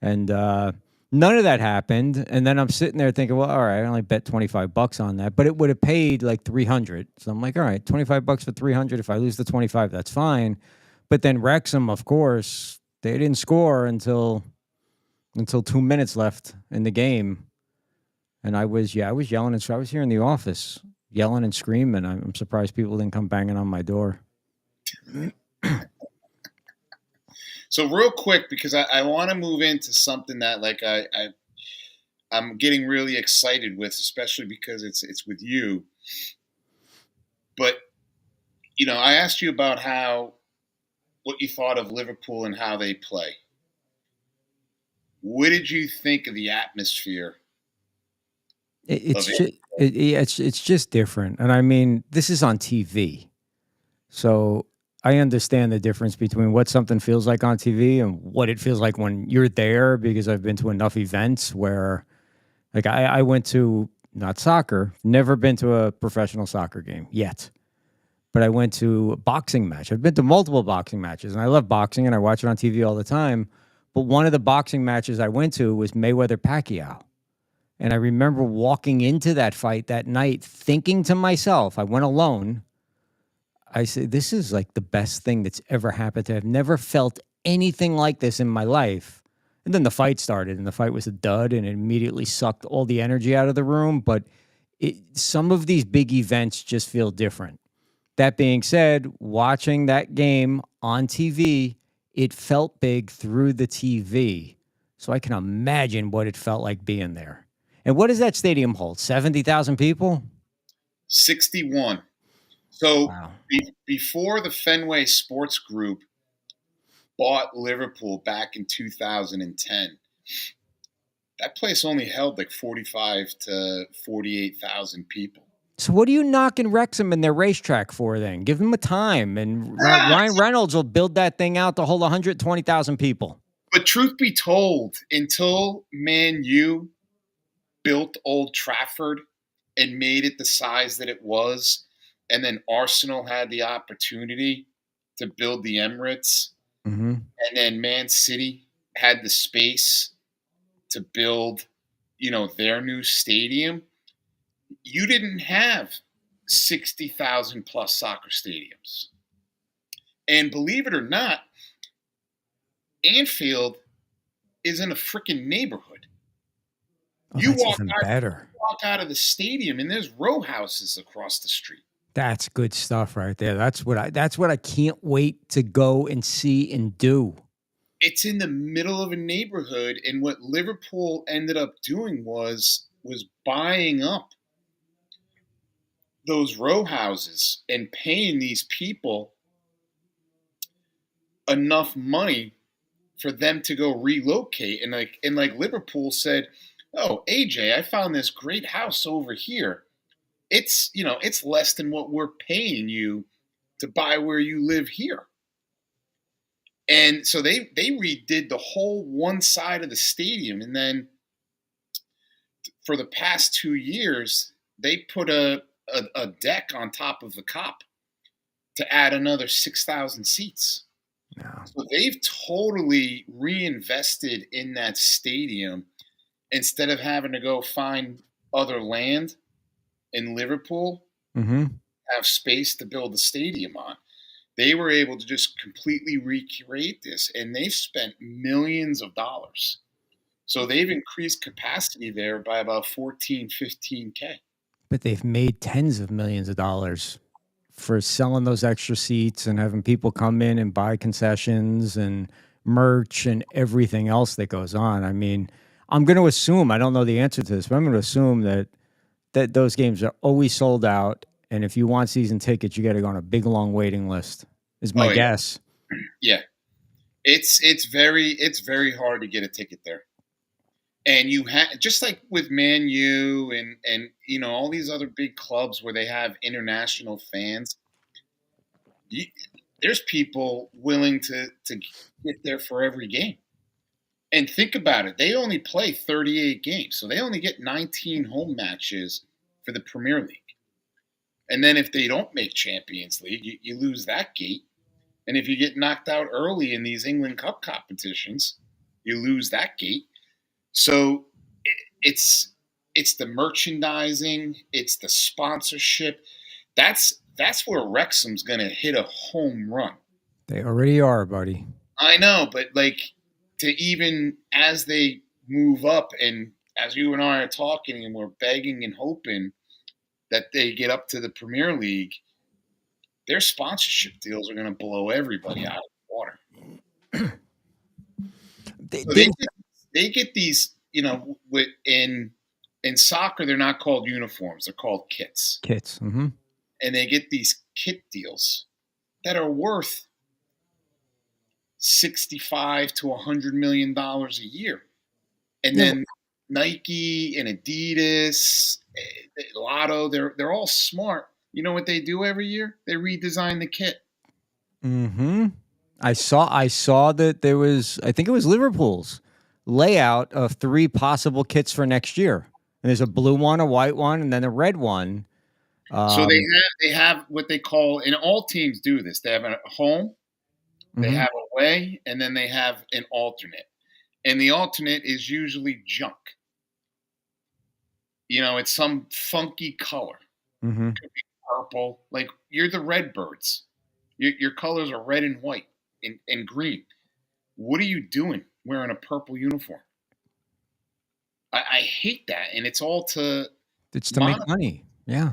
and none of that happened. And then I'm sitting there thinking, well, all right, I only bet $25 on that, but it would have paid like 300. So I'm like, all right, $25 for 300. If I lose the 25, that's fine. But then Wrexham, of course, they didn't score until 2 minutes left in the game. And I was yelling. And so I was here in the office yelling and screaming. I'm surprised people didn't come banging on my door. So real quick, because I want to move into something that like I'm getting really excited with, especially because it's with you. But I asked you about what you thought of Liverpool and how they play. What did you think of the atmosphere? It's just different. And I mean, this is on TV. So I understand the difference between what something feels like on TV and what it feels like when you're there, because I've been to enough events where like I went to not soccer, never been to a professional soccer game yet. But I went to a boxing match. I've been to multiple boxing matches, and I love boxing, and I watch it on TV all the time. But one of the boxing matches I went to was Mayweather-Pacquiao. And I remember walking into that fight that night thinking to myself, I went alone. I said, this is like the best thing that's ever happened to me. I've never felt anything like this in my life. And then the fight started, and the fight was a dud, and it immediately sucked all the energy out of the room. But some of these big events just feel different. That being said, watching that game on TV, it felt big through the TV. So I can imagine what it felt like being there. And what does that stadium hold? 70,000 people? 61. So Wow. before the Fenway Sports Group bought Liverpool back in 2010, that place only held like 45 to 48,000 people. So what are you knocking Wrexham and their racetrack for then? Give them a time, and Ryan Reynolds will build that thing out to hold 120,000 people. But truth be told, until Man U built Old Trafford and made it the size that it was, and then Arsenal had the opportunity to build the Emirates, and then Man City had the space to build, their new stadium, you didn't have 60,000 plus soccer stadiums. And believe it or not, Anfield is in a freaking neighborhood. Oh, You that's walk even out, better. walk out of the stadium and there's row houses across the street. That's good stuff right there. That's what I can't wait to go and see and do. It's in the middle of a neighborhood, and what Liverpool ended up doing was buying up those row houses and paying these people enough money for them to go relocate. And like Liverpool said, "Oh, AJ, I found this great house over here. It's less than what we're paying you to buy where you live here." And so they redid the whole one side of the stadium, and then for the past 2 years, they put a deck on top of the Cop to add another 6,000 seats. No. So they've totally reinvested in that stadium instead of having to go find other land in Liverpool Mm-hmm. have space to build a stadium on. They were able to just completely recreate this, and they've spent millions of dollars. So they've increased capacity there by about 14, 15K. But they've made tens of millions of dollars for selling those extra seats and having people come in and buy concessions and merch and everything else that goes on. I mean, I'm going to assume, I don't know the answer to this, but I'm going to assume that those games are always sold out. And if you want season tickets, you got to go on a big long waiting list. Is my Oh yeah, guess. yeah. It's very hard to get a ticket there. And you have just like with Man U and all these other big clubs where they have international fans. You, there's people willing to get there for every game. And think about it, they only play 38 games, so they only get 19 home matches for the Premier League. And then if they don't make Champions League, you lose that gate. And if you get knocked out early in these England Cup competitions, you lose that gate. So it's the merchandising, it's the sponsorship. That's where Wrexham's going to hit a home run. They already are, buddy. I know, but like to even as they move up, and as you and I are talking, and we're begging and hoping that they get up to the Premier League, their sponsorship deals are going to blow everybody out of the water. They, So they, they get these, in soccer they're not called uniforms, they're called kits, kits. Mm-hmm. and they get these kit deals that are worth 65 to $100 million a year, and Yeah, then Nike and Adidas, Lotto, they're all smart. You know what they do every year? They redesign the kit. mm-hmm. I saw that there was, I think it was Liverpool's layout of 3 possible kits for next year. And there's a blue one, a white one, and then a red one. So Um, they have what they call, and all teams do this. They have a home, they mhm. have away, and then they have an alternate. And the alternate is usually junk. It's some funky color, Mm-hmm. purple. Like you're the Redbirds. Your colors are red and white and green. What are you doing wearing a purple uniform? I hate that, and it's all to It's to make monitor. money. Yeah.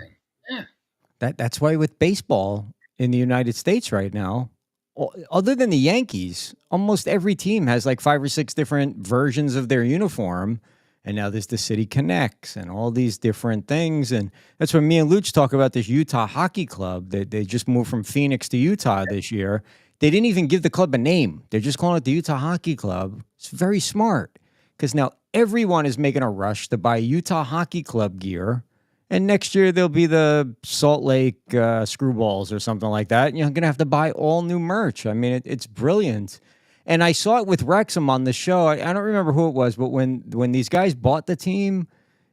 Yeah. That's why with baseball in the United States right now, other than the Yankees, almost every team has like 5 or 6 different versions of their uniform. And now there's the City Connects and all these different things. And that's when me and Luch talk about this Utah Hockey Club. They just moved from Phoenix to Utah this year. They didn't even give the club a name. They're just calling it the Utah Hockey Club. It's very smart because now everyone is making a rush to buy Utah Hockey Club gear. And next year there'll be the Salt Lake Screwballs or something like that. You're going to have to buy all new merch. I mean, it's brilliant. And I saw it with Wrexham on the show. I don't remember who it was, but when these guys bought the team,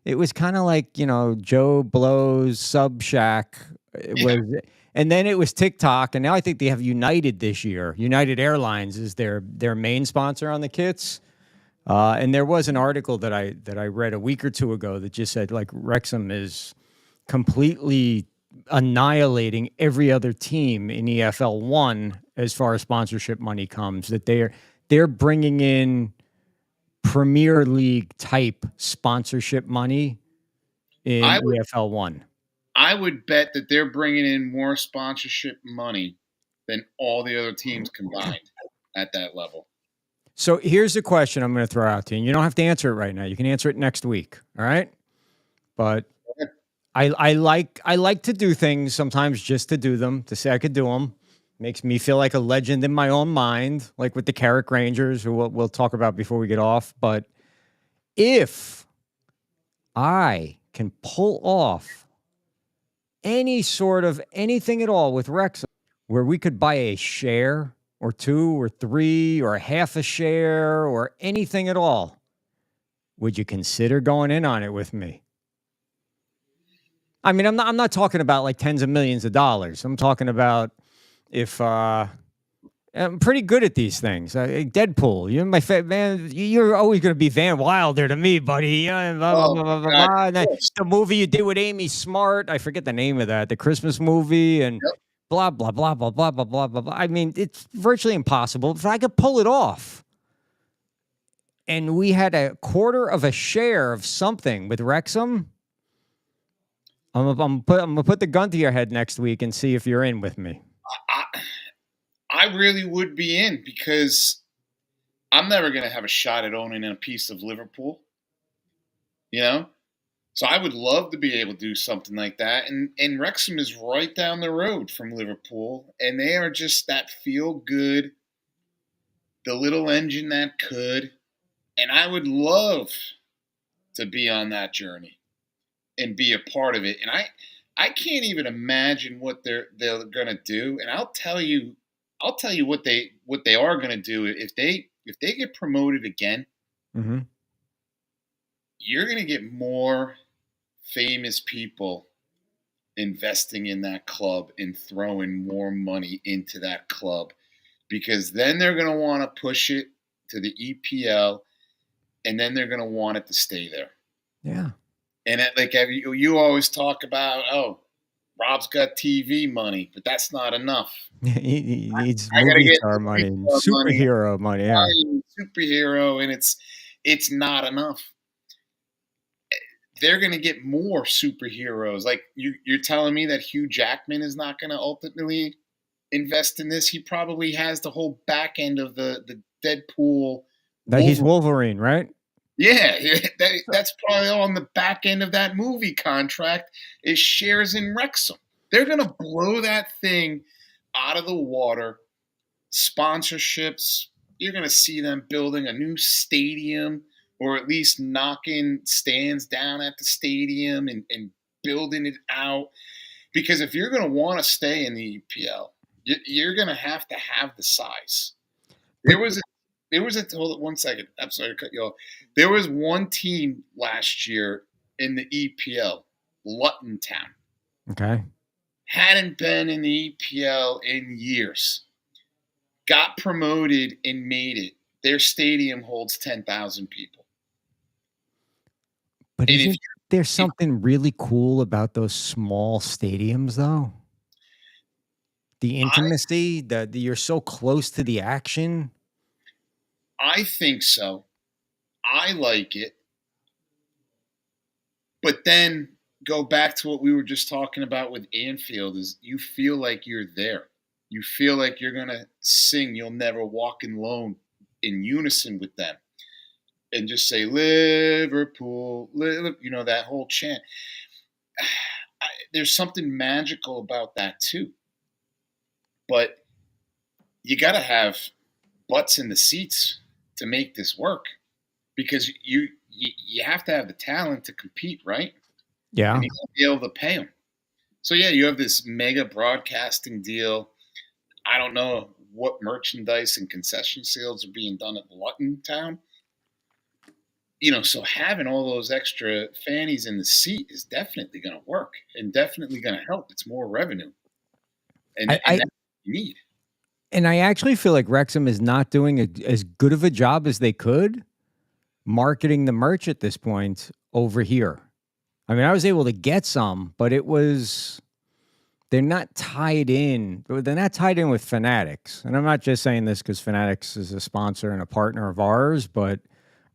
it was kind of like Joe Blow's Sub Shack. It Yeah. was, and then it was TikTok, and now I think they have United this year. United Airlines is their main sponsor on the kits. And there was an article that I read a week or two ago that just said like Wrexham is completely annihilating every other team in EFL one as far as sponsorship money comes. That they're bringing in Premier League type sponsorship money in I would EFL one. I would bet that they're bringing in more sponsorship money than all the other teams combined at that level. So here's the question I'm going to throw out to you. And you don't have to answer it right now. You can answer it next week. All right. But I like to do things sometimes just to do them, to say I could do them. Makes me feel like a legend in my own mind, like with the Carrick Rangers, who we'll talk about before we get off. But if I can pull off any sort of anything at all with Wrexham, where we could buy a share or 2 or 3 or half a share or anything at all, would you consider going in on it with me? I mean, I'm not talking about like tens of millions of dollars. I'm talking about if I'm pretty good at these things. Deadpool, you're my man. You're always going to be Van Wilder to me, buddy. Blah, blah, Oh blah, blah, blah, God, blah. And of course. the movie you did with Amy Smart, I forget the name of that, the Christmas movie, and Yep. blah, blah, blah, blah, blah, blah, blah, blah, blah. I mean, it's virtually impossible. If I could pull it off, and we had a quarter of a share of something with Wrexham, I'm gonna put the gun to your head next week and see if you're in with me. I, I really would be in because I'm never going to have a shot at owning a piece of Liverpool, you know? So I would love to be able to do something like that. And Wrexham is right down the road from Liverpool, and they are just that feel good, the little engine that could. And I would love to be on that journey and be a part of it. And I can't even imagine what they're gonna do. And I'll tell you what they are gonna do if they get promoted again. Mm-hmm. You're gonna get more famous people investing in that club and throwing more money into that club because then they're gonna want to push it to the EPL and then they're gonna want it to stay there. Yeah. And like you always talk about, oh, Rob's got TV money, but that's not enough. He needs I gotta movie get star money, and movie star money, superhero money. Yeah. superhero, and it's not enough. They're gonna get more superheroes. Like you're telling me that Hugh Jackman is not gonna ultimately invest in this. He probably has the whole back end of the Deadpool. That he's Wolverine, right? Yeah, that's probably on the back end of that movie contract is shares in Wrexham. They're going to blow that thing out of the water. Sponsorships, you're going to see them building a new stadium or at least knocking stands down at the stadium and building it out. Because if you're going to want to stay in the EPL, you're going to have the size. There was hold on one second. I'm sorry to cut you off. There was one team last year in the EPL, Luton Town. Okay. Hadn't been in the EPL in years. Got promoted and made it. Their stadium holds 10,000 people. But And isn't there something really cool about those small stadiums, though? The intimacy, that you're so close to the action. I think so. I like it. But then go back to what we were just talking about with Anfield is you feel like you're there. You feel like you're going to sing You'll Never Walk Alone in unison with them and just say Liverpool, that whole chant. There's something magical about that too. But you got to have butts in the seats to make this work because you have to have the talent to compete, right? Yeah. And you got to be able to pay them. So yeah, you have this mega broadcasting deal. I don't know what merchandise and concession sales are being done at Luton Town. So having all those extra fannies in the seat is definitely going to work and definitely going to help. It's more revenue, and that's what you need. And I actually feel like Wrexham is not doing as good of a job as they could marketing the merch at this point over here. I mean, I was able to get some, but they're not tied in. They're not tied in with Fanatics. And I'm not just saying this because Fanatics is a sponsor and a partner of ours, but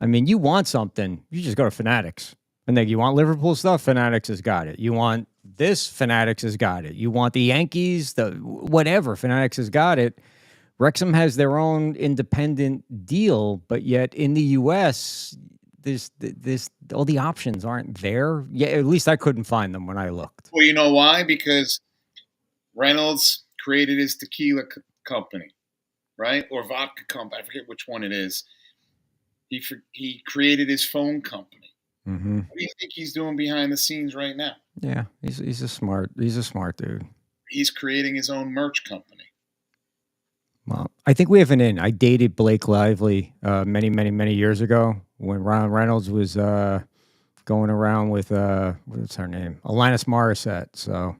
I mean, you want something, you just go to Fanatics. And then you want Liverpool stuff, Fanatics has got it. You want this, Fanatics has got it. You want the Yankees, the whatever, Fanatics has got it. Wrexham has their own independent deal, but yet in the U.S., there's all the options aren't there. Yeah, at least I couldn't find them when I looked. Well, you know why? Because Reynolds created his tequila company, right? Or vodka company. I forget which one it is. He created his phone company. Mm-hmm. What do you think he's doing behind the scenes right now? Yeah, he's a smart dude. He's creating his own merch company. Well, I think we have an in. I dated Blake Lively many years ago when Ryan Reynolds was going around with what's her name, Alanis Morissette. So,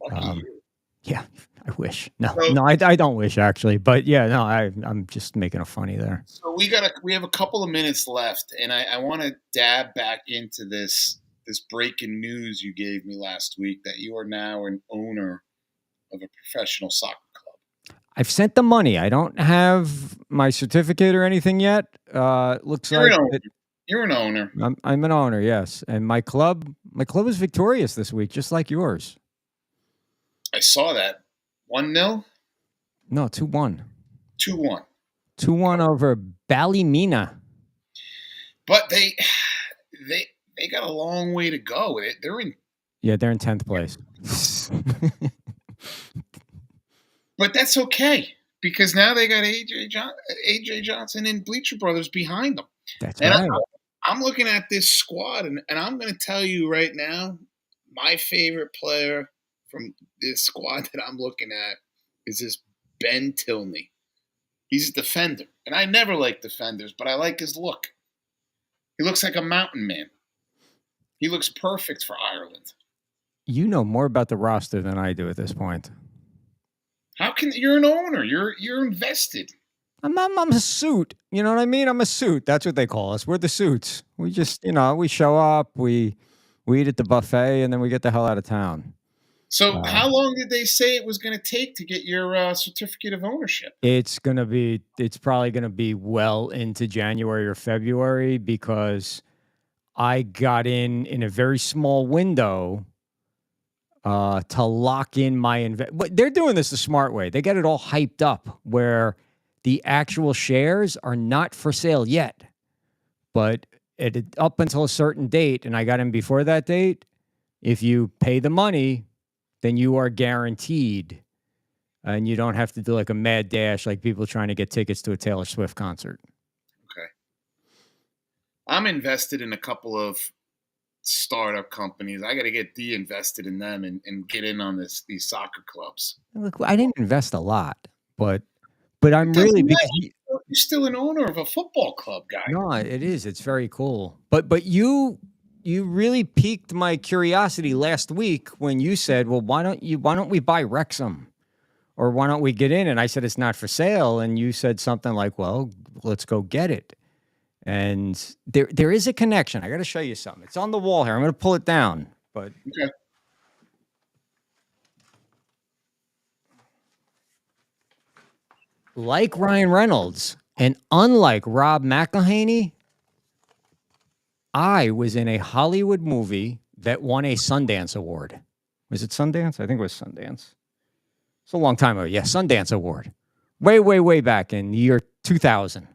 Lucky you. Yeah, I wish. No, So- no, I don't wish actually, but yeah, no, I'm just making a funny there. So we have a couple of minutes left, and I want to dab back into this breaking news you gave me last week that you are now an owner of a professional soccer club. I've sent the money. I don't have my certificate or anything yet. Looks You're like an owner. You're an owner. I'm an owner, yes, and my club was victorious this week, just like yours. I saw that 1-0, No, 2-1. 2-1. 2-1 over Ballymena. But they got a long way to go. They're in, Yeah, they're in 10th place. but that's okay because now they got AJ Johnson and Bleacher Brothers behind them. That's And right. I'm looking at this squad, and I'm going to tell you right now, my favorite player from this squad that I'm looking at is this Ben Tilney. He's a defender, and I never like defenders, but I like his look. He looks like a mountain man. He looks perfect for Ireland. You know more about the roster than I do at this point. How can you're an owner? You're invested. I'm a suit. You know what I mean? I'm a suit. That's what they call us. We're the suits. We just, we show up, we eat at the buffet, and then we get the hell out of town. So, how long did they say it was going to take to get your certificate of ownership? It's probably gonna be well into January or February because I got in a very small window to lock in my But they're doing this the smart way. They get it all hyped up where the actual shares are not for sale yet, but up until a certain date, and I got in before that date. If you pay the money, then you are guaranteed, and you don't have to do like a mad dash like people trying to get tickets to a Taylor Swift concert. Okay. I'm invested in a couple of startup companies. I got to get de-invested in them and get in on these soccer clubs. Look, I didn't invest a lot, but I'm really because You're still an owner of a football club, guy. no, it is. It's very cool. But you really piqued my curiosity last week when you said, "Well, why don't we buy Wrexham? Or why don't we get in?" And I said it's not for sale, and you said something like, "Well, let's go get it." And there is a connection. I got to show you something. It's on the wall here. I'm going to pull it down, but Okay. like Ryan Reynolds and unlike Rob McElhaney, I was in a Hollywood movie that won a Sundance Award. Was it Sundance? I think it was Sundance. It's a long time ago. Yeah, Sundance Award. Way, way, way back in the year 2000.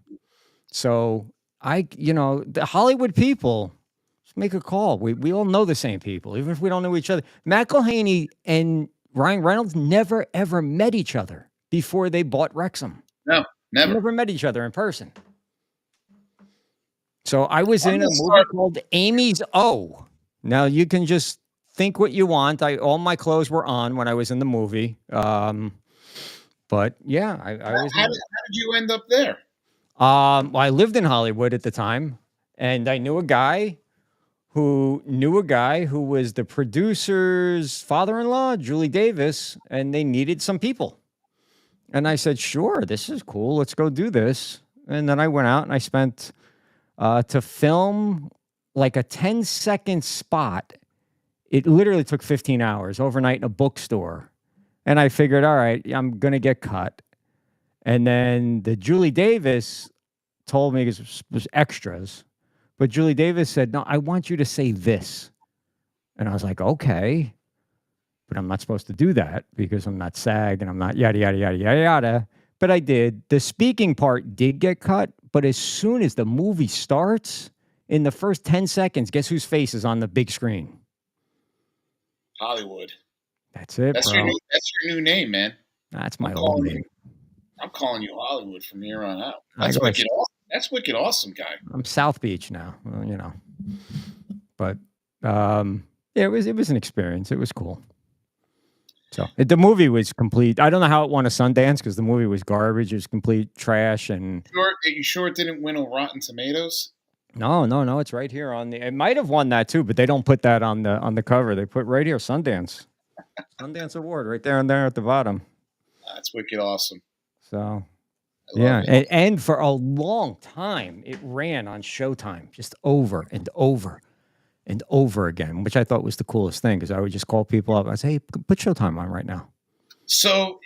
So the Hollywood people, just make a call. We all know the same people, even if we don't know each other. McElhaney and Ryan Reynolds never, ever met each other before they bought Wrexham. No, never. Never met each other in person. So I was I'm in a gonna movie start- called Amy's O. Now you can just think what you want. All my clothes were on when I was in the movie. But yeah, I was. How did you end up there? Well, I lived in Hollywood at the time, and I knew a guy who was the producer's father-in-law, Julie Davis, and they needed some people. And I said, "Sure, this is cool. Let's go do this." And then I went out and I spent to film like a 10-second spot. It literally took 15 hours overnight in a bookstore. And I figured, all right, I'm going to get cut. And then the Julie Davis told me, it was extras, but Julie Davis said, "No, I want you to say this." And I was like, okay, but I'm not supposed to do that because I'm not SAG and I'm not yada, yada, yada, yada, yada. But I did. The speaking part did get cut, but as soon as the movie starts, in the first 10 seconds, guess whose face is on the big screen? Hollywood. That's it, That's bro. your new name, man. That's my I'm old calling name. I'm calling you Hollywood from here on out. I That's gotta- wicked awesome. That's wicked awesome, guy. I'm South Beach now, well, But yeah, it was an experience. It was cool. So the movie was complete. I don't know how it won a Sundance because the movie was garbage. It was complete trash. And Are you sure it didn't win a Rotten Tomatoes? no, it's right here on the. It might have won that too, but they don't put that on the cover. They put right here Sundance. Sundance Award right there and there at the bottom. That's wicked awesome. So I yeah, love it. and for a long time it ran on Showtime, just over and over and over again, which I thought was the coolest thing because I would just call people up. I say, "Hey, put Showtime on right now." So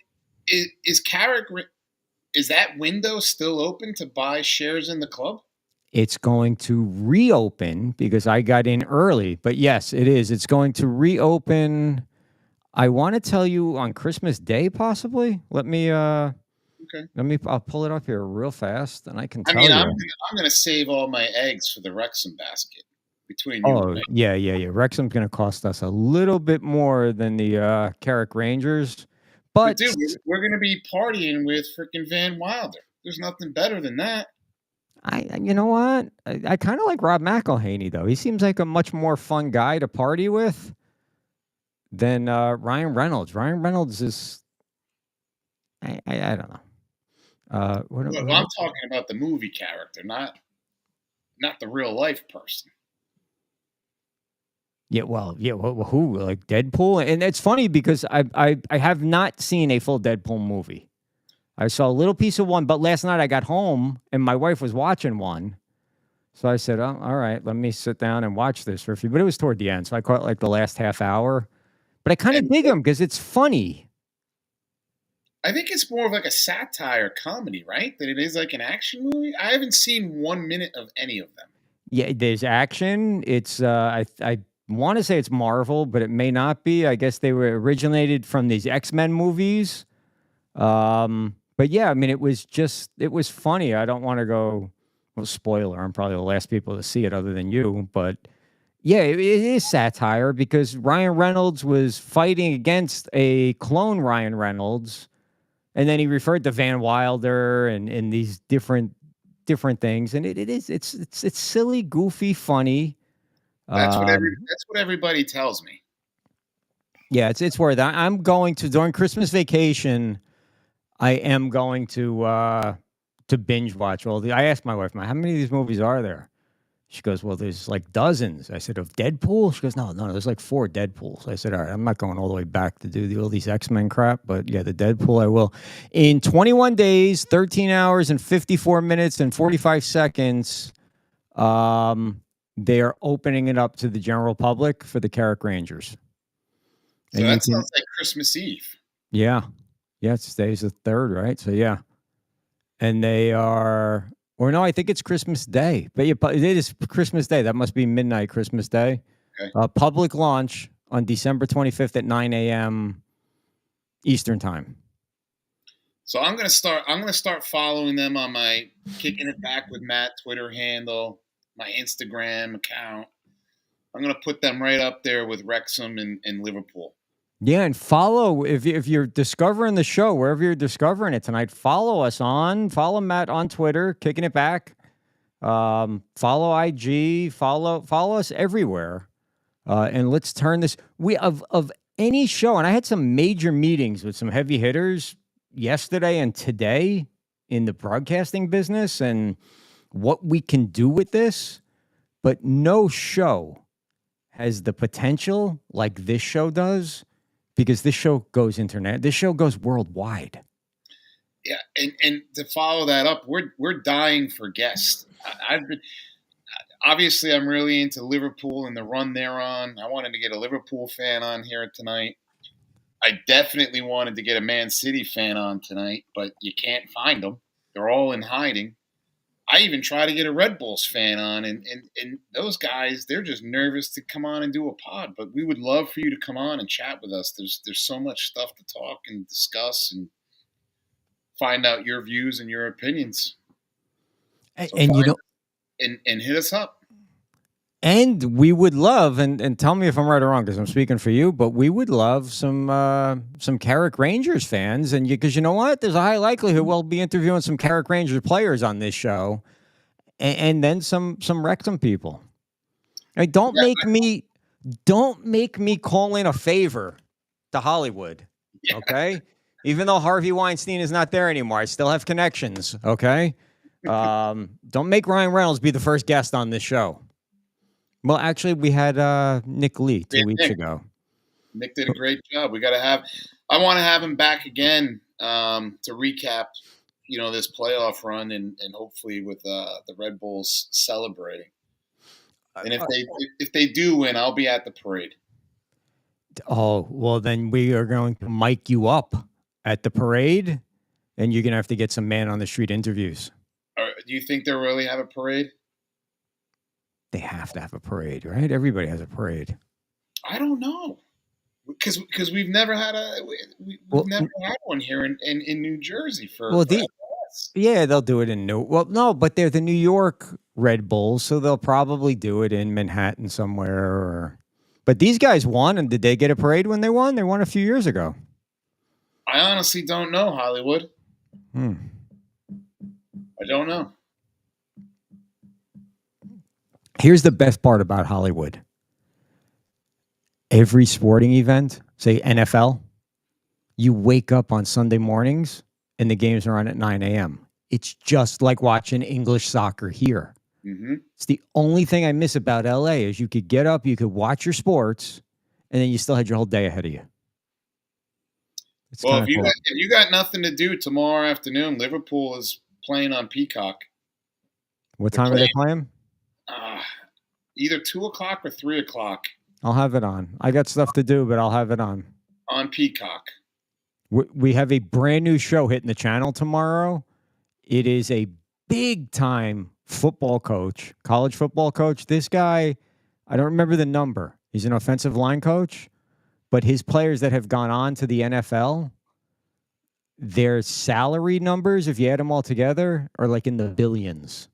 is Carrick? Is that window still open to buy shares in the club? It's going to reopen because I got in early, but yes, it is. It's going to reopen. I want to tell you on Christmas Day, possibly. Okay. I'll pull it up here real fast and I can I tell mean, you. I'm going to save all my eggs for the Wrexham basket between you Oh, and me. yeah. Wrexham's going to cost us a little bit more than the Carrick Rangers, But but dude, we're going to be partying with freaking Van Wilder. There's nothing better than that. you know what? I kind of like Rob McElhaney though. He seems like a much more fun guy to party with than Ryan Reynolds. Ryan Reynolds is, I don't know. Well, I'm talking about the movie character, not the real life person. Yeah, who like Deadpool? And it's funny because I have not seen a full Deadpool movie. I saw a little piece of one, but last night I got home and my wife was watching one. So I said, "Oh, all right, let me sit down and watch this for a few." But it was toward the end, so I caught like the last half hour. But I kind of And dig him because it's funny. I think it's more of like a satire comedy, right? Than it is like an action movie. I haven't seen 1 minute of any of them. Yeah, there's action. It's I want to say it's Marvel, but it may not be. I guess they were originated from these X-Men movies. But yeah, I mean, it was funny. I don't want to go, well, spoiler. I'm probably the last people to see it other than you, but yeah, it is satire because Ryan Reynolds was fighting against a clone Ryan Reynolds, and then he referred to Van Wilder and these different things, and it's silly, goofy, funny. That's what everybody tells me. Yeah, it's worth it. I'm going to during Christmas vacation. I am going to binge watch all the. I asked my wife, "How many of these movies are there?" She goes, "Well, there's like dozens." I said, "Of Deadpool?" She goes, "No, there's like 4 Deadpools." I said, "All right, I'm not going all the way back to do all these X-Men crap, but yeah, the Deadpool I will." In 21 days, 13 hours and 54 minutes and 45 seconds, they are opening it up to the general public for the Carrick Rangers. So that sounds like Christmas Eve. Yeah. Yeah, it's today's the 3rd, right? So yeah. And they are, or no, I think it's Christmas Day. But yeah, it is Christmas Day. That must be midnight Christmas Day. Okay. Public launch on December 25th at 9 a.m. Eastern time. So I'm gonna start following them on my Kicking It Back with Matt Twitter handle, my Instagram account. I'm gonna put them right up there with Wrexham and Liverpool. Yeah, and follow if you're discovering the show wherever you're discovering it tonight. Follow Matt on Twitter, Kicking It Back. Follow IG, follow us everywhere, and let's turn this. We of any show, and I had some major meetings with some heavy hitters yesterday and today in the broadcasting business, and what we can do with this. But no show has the potential like this show does. Because this show goes internet, this show goes worldwide. Yeah, and to follow that up, we're dying for guests. I've been obviously I'm really into Liverpool and the run they're on. I wanted to get a Liverpool fan on here tonight. I definitely wanted to get a Man City fan on tonight, but you can't find them. They're all in hiding. I even try to get a Red Bulls fan on, and those guys, they're just nervous to come on and do a pod. But we would love for you to come on and chat with us. There's so much stuff to talk and discuss and find out your views and your opinions. So And you know, and hit us up. and we would love, and tell me if I'm right or wrong, because I'm speaking for you, but we would love some Carrick Rangers fans, and because you know what, there's a high likelihood we'll be interviewing some Carrick Rangers players on this show, and then some Wrexham people. Like, don't make me call in a favor to Hollywood, Yeah. okay? Even though Harvey Weinstein is not there anymore, I still have connections, okay? Don't make Ryan Reynolds be the first guest on this show. Well, actually, we had Nick Lee 2 weeks ago. Nick did a great job. I want to have him back again to recap, this playoff run and hopefully with the Red Bulls celebrating. And if they do win, I'll be at the parade. Oh, well, then we are going to mic you up at the parade, and you're going to have to get some man on the street interviews. Do you think they'll really have a parade? They have to have a parade, right? Everybody has a parade. I don't know, because we've never had never had one here in New Jersey for. Well, yeah, they'll do it in no, but they're the New York Red Bulls, so they'll probably do it in Manhattan somewhere. But these guys won, and did they get a parade when they won? They won a few years ago. I honestly don't know, Hollywood. I don't know. Here's the best part about Hollywood. Every sporting event, say NFL, you wake up on Sunday mornings and the games are on at 9 a.m. It's just like watching English soccer here. Mm-hmm. It's the only thing I miss about LA is you could get up, you could watch your sports, and then you still had your whole day ahead of you. Well, if you got nothing to do tomorrow afternoon, Liverpool is playing on Peacock. What time are they playing? Either 2:00 or 3:00. I'll have it on. I got stuff to do, but I'll have it on. On Peacock. We have a brand new show hitting the channel tomorrow. It is a big time football coach, college football coach. This guy, I don't remember the number. He's an offensive line coach, but his players that have gone on to the NFL, their salary numbers, if you add them all together, are like in the billions.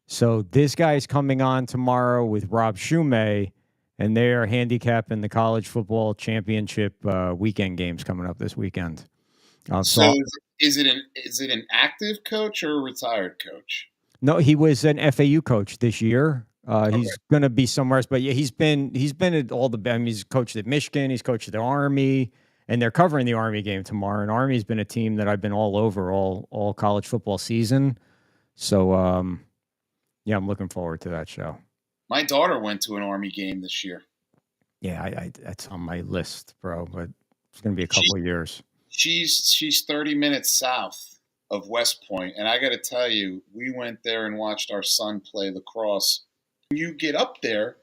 So this guy is coming on tomorrow with Rob Shumay, and they are handicapping the college football championship weekend games coming up this weekend. So is it an active coach or a retired coach? No, he was an FAU coach this year. He's going to be somewhere else, but yeah, he's been at all the. I mean, he's coached at Michigan. He's coached at the Army, and they're covering the Army game tomorrow. And Army's been a team that I've been all over all college football season. So yeah, I'm looking forward to that show. My daughter went to an Army game this year. Yeah, that's on my list, bro. But it's going to be a couple of years. She's 30 minutes south of West Point, and I got to tell you, we went there and watched our son play lacrosse. When you get up there,